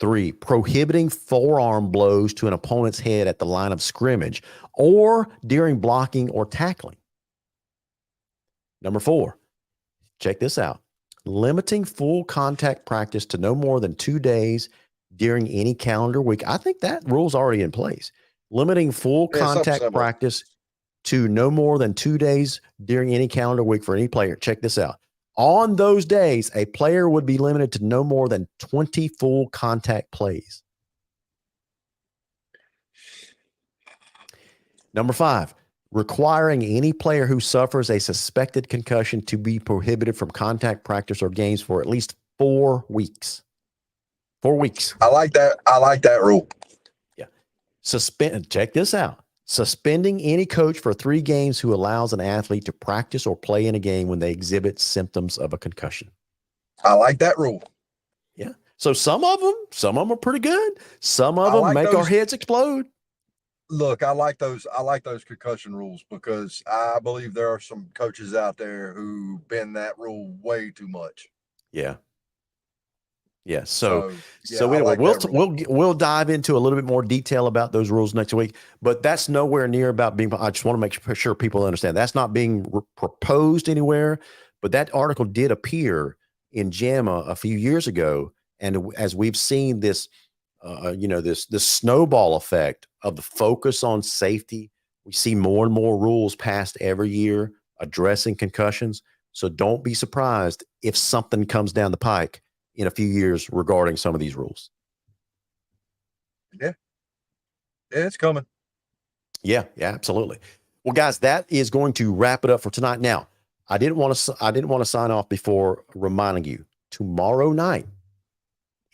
3, prohibiting forearm blows to an opponent's head at the line of scrimmage or during blocking or tackling. Number 4, check this out. Limiting full contact practice to no more than 2 days during any calendar week. I think that rule's already in place. Limiting full contact practice to no more than 2 days during any calendar week for any player. Check this out. On those days, a player would be limited to no more than 20 full contact plays. Number 5, requiring any player who suffers a suspected concussion to be prohibited from contact practice or games for at least 4 weeks. 4 weeks. I like that rule. Yeah. Check this out. Suspending any coach for 3 games who allows an athlete to practice or play in a game when they exhibit symptoms of a concussion. I like that rule. Yeah. So some of them are pretty good. Some of them make our heads explode. Look, I like those concussion rules because I believe there are some coaches out there who bend that rule way too much. Yeah. Yeah. So anyway, like we'll dive into a little bit more detail about those rules next week, but that's nowhere near about being, I just want to make sure people understand that's not being proposed anywhere, but that article did appear in JAMA a few years ago. And as we've seen this, this snowball effect of the focus on safety, we see more and more rules passed every year addressing concussions. So don't be surprised if something comes down the pike in a few years regarding some of these rules. Yeah, it's coming. Yeah, absolutely. Well, guys, that is going to wrap it up for tonight. Now, I didn't want to sign off before reminding you, tomorrow night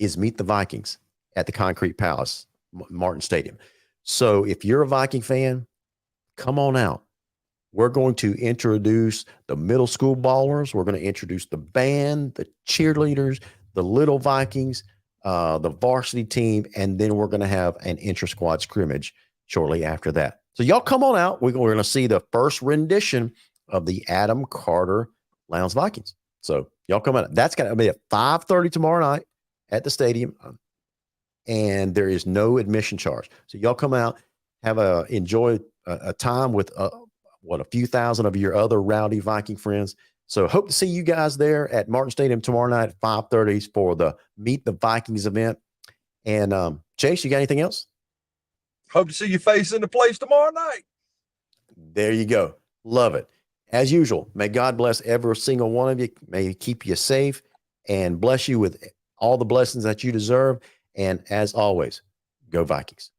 is Meet the Vikings at the Concrete Palace, Martin Stadium. So if you're a Viking fan, come on out. We're going to introduce the middle school ballers. We're going to introduce the band, the cheerleaders, the Little Vikings, the varsity team, and then we're going to have an intra-squad scrimmage shortly after that. So y'all come on out. We're going to see the first rendition of the Adam Carter Lowndes Vikings. So y'all come out. That's going to be at 5:30 tomorrow night at the stadium, and there is no admission charge. So y'all come out, enjoy a time with a few thousand of your other rowdy Viking friends. So hope to see you guys there at Martin Stadium tomorrow night at 5:30 for the Meet the Vikings event. And Chase, you got anything else? Hope to see your face in the place tomorrow night. There you go. Love it. As usual, may God bless every single one of you. May He keep you safe and bless you with all the blessings that you deserve. And as always, go Vikings.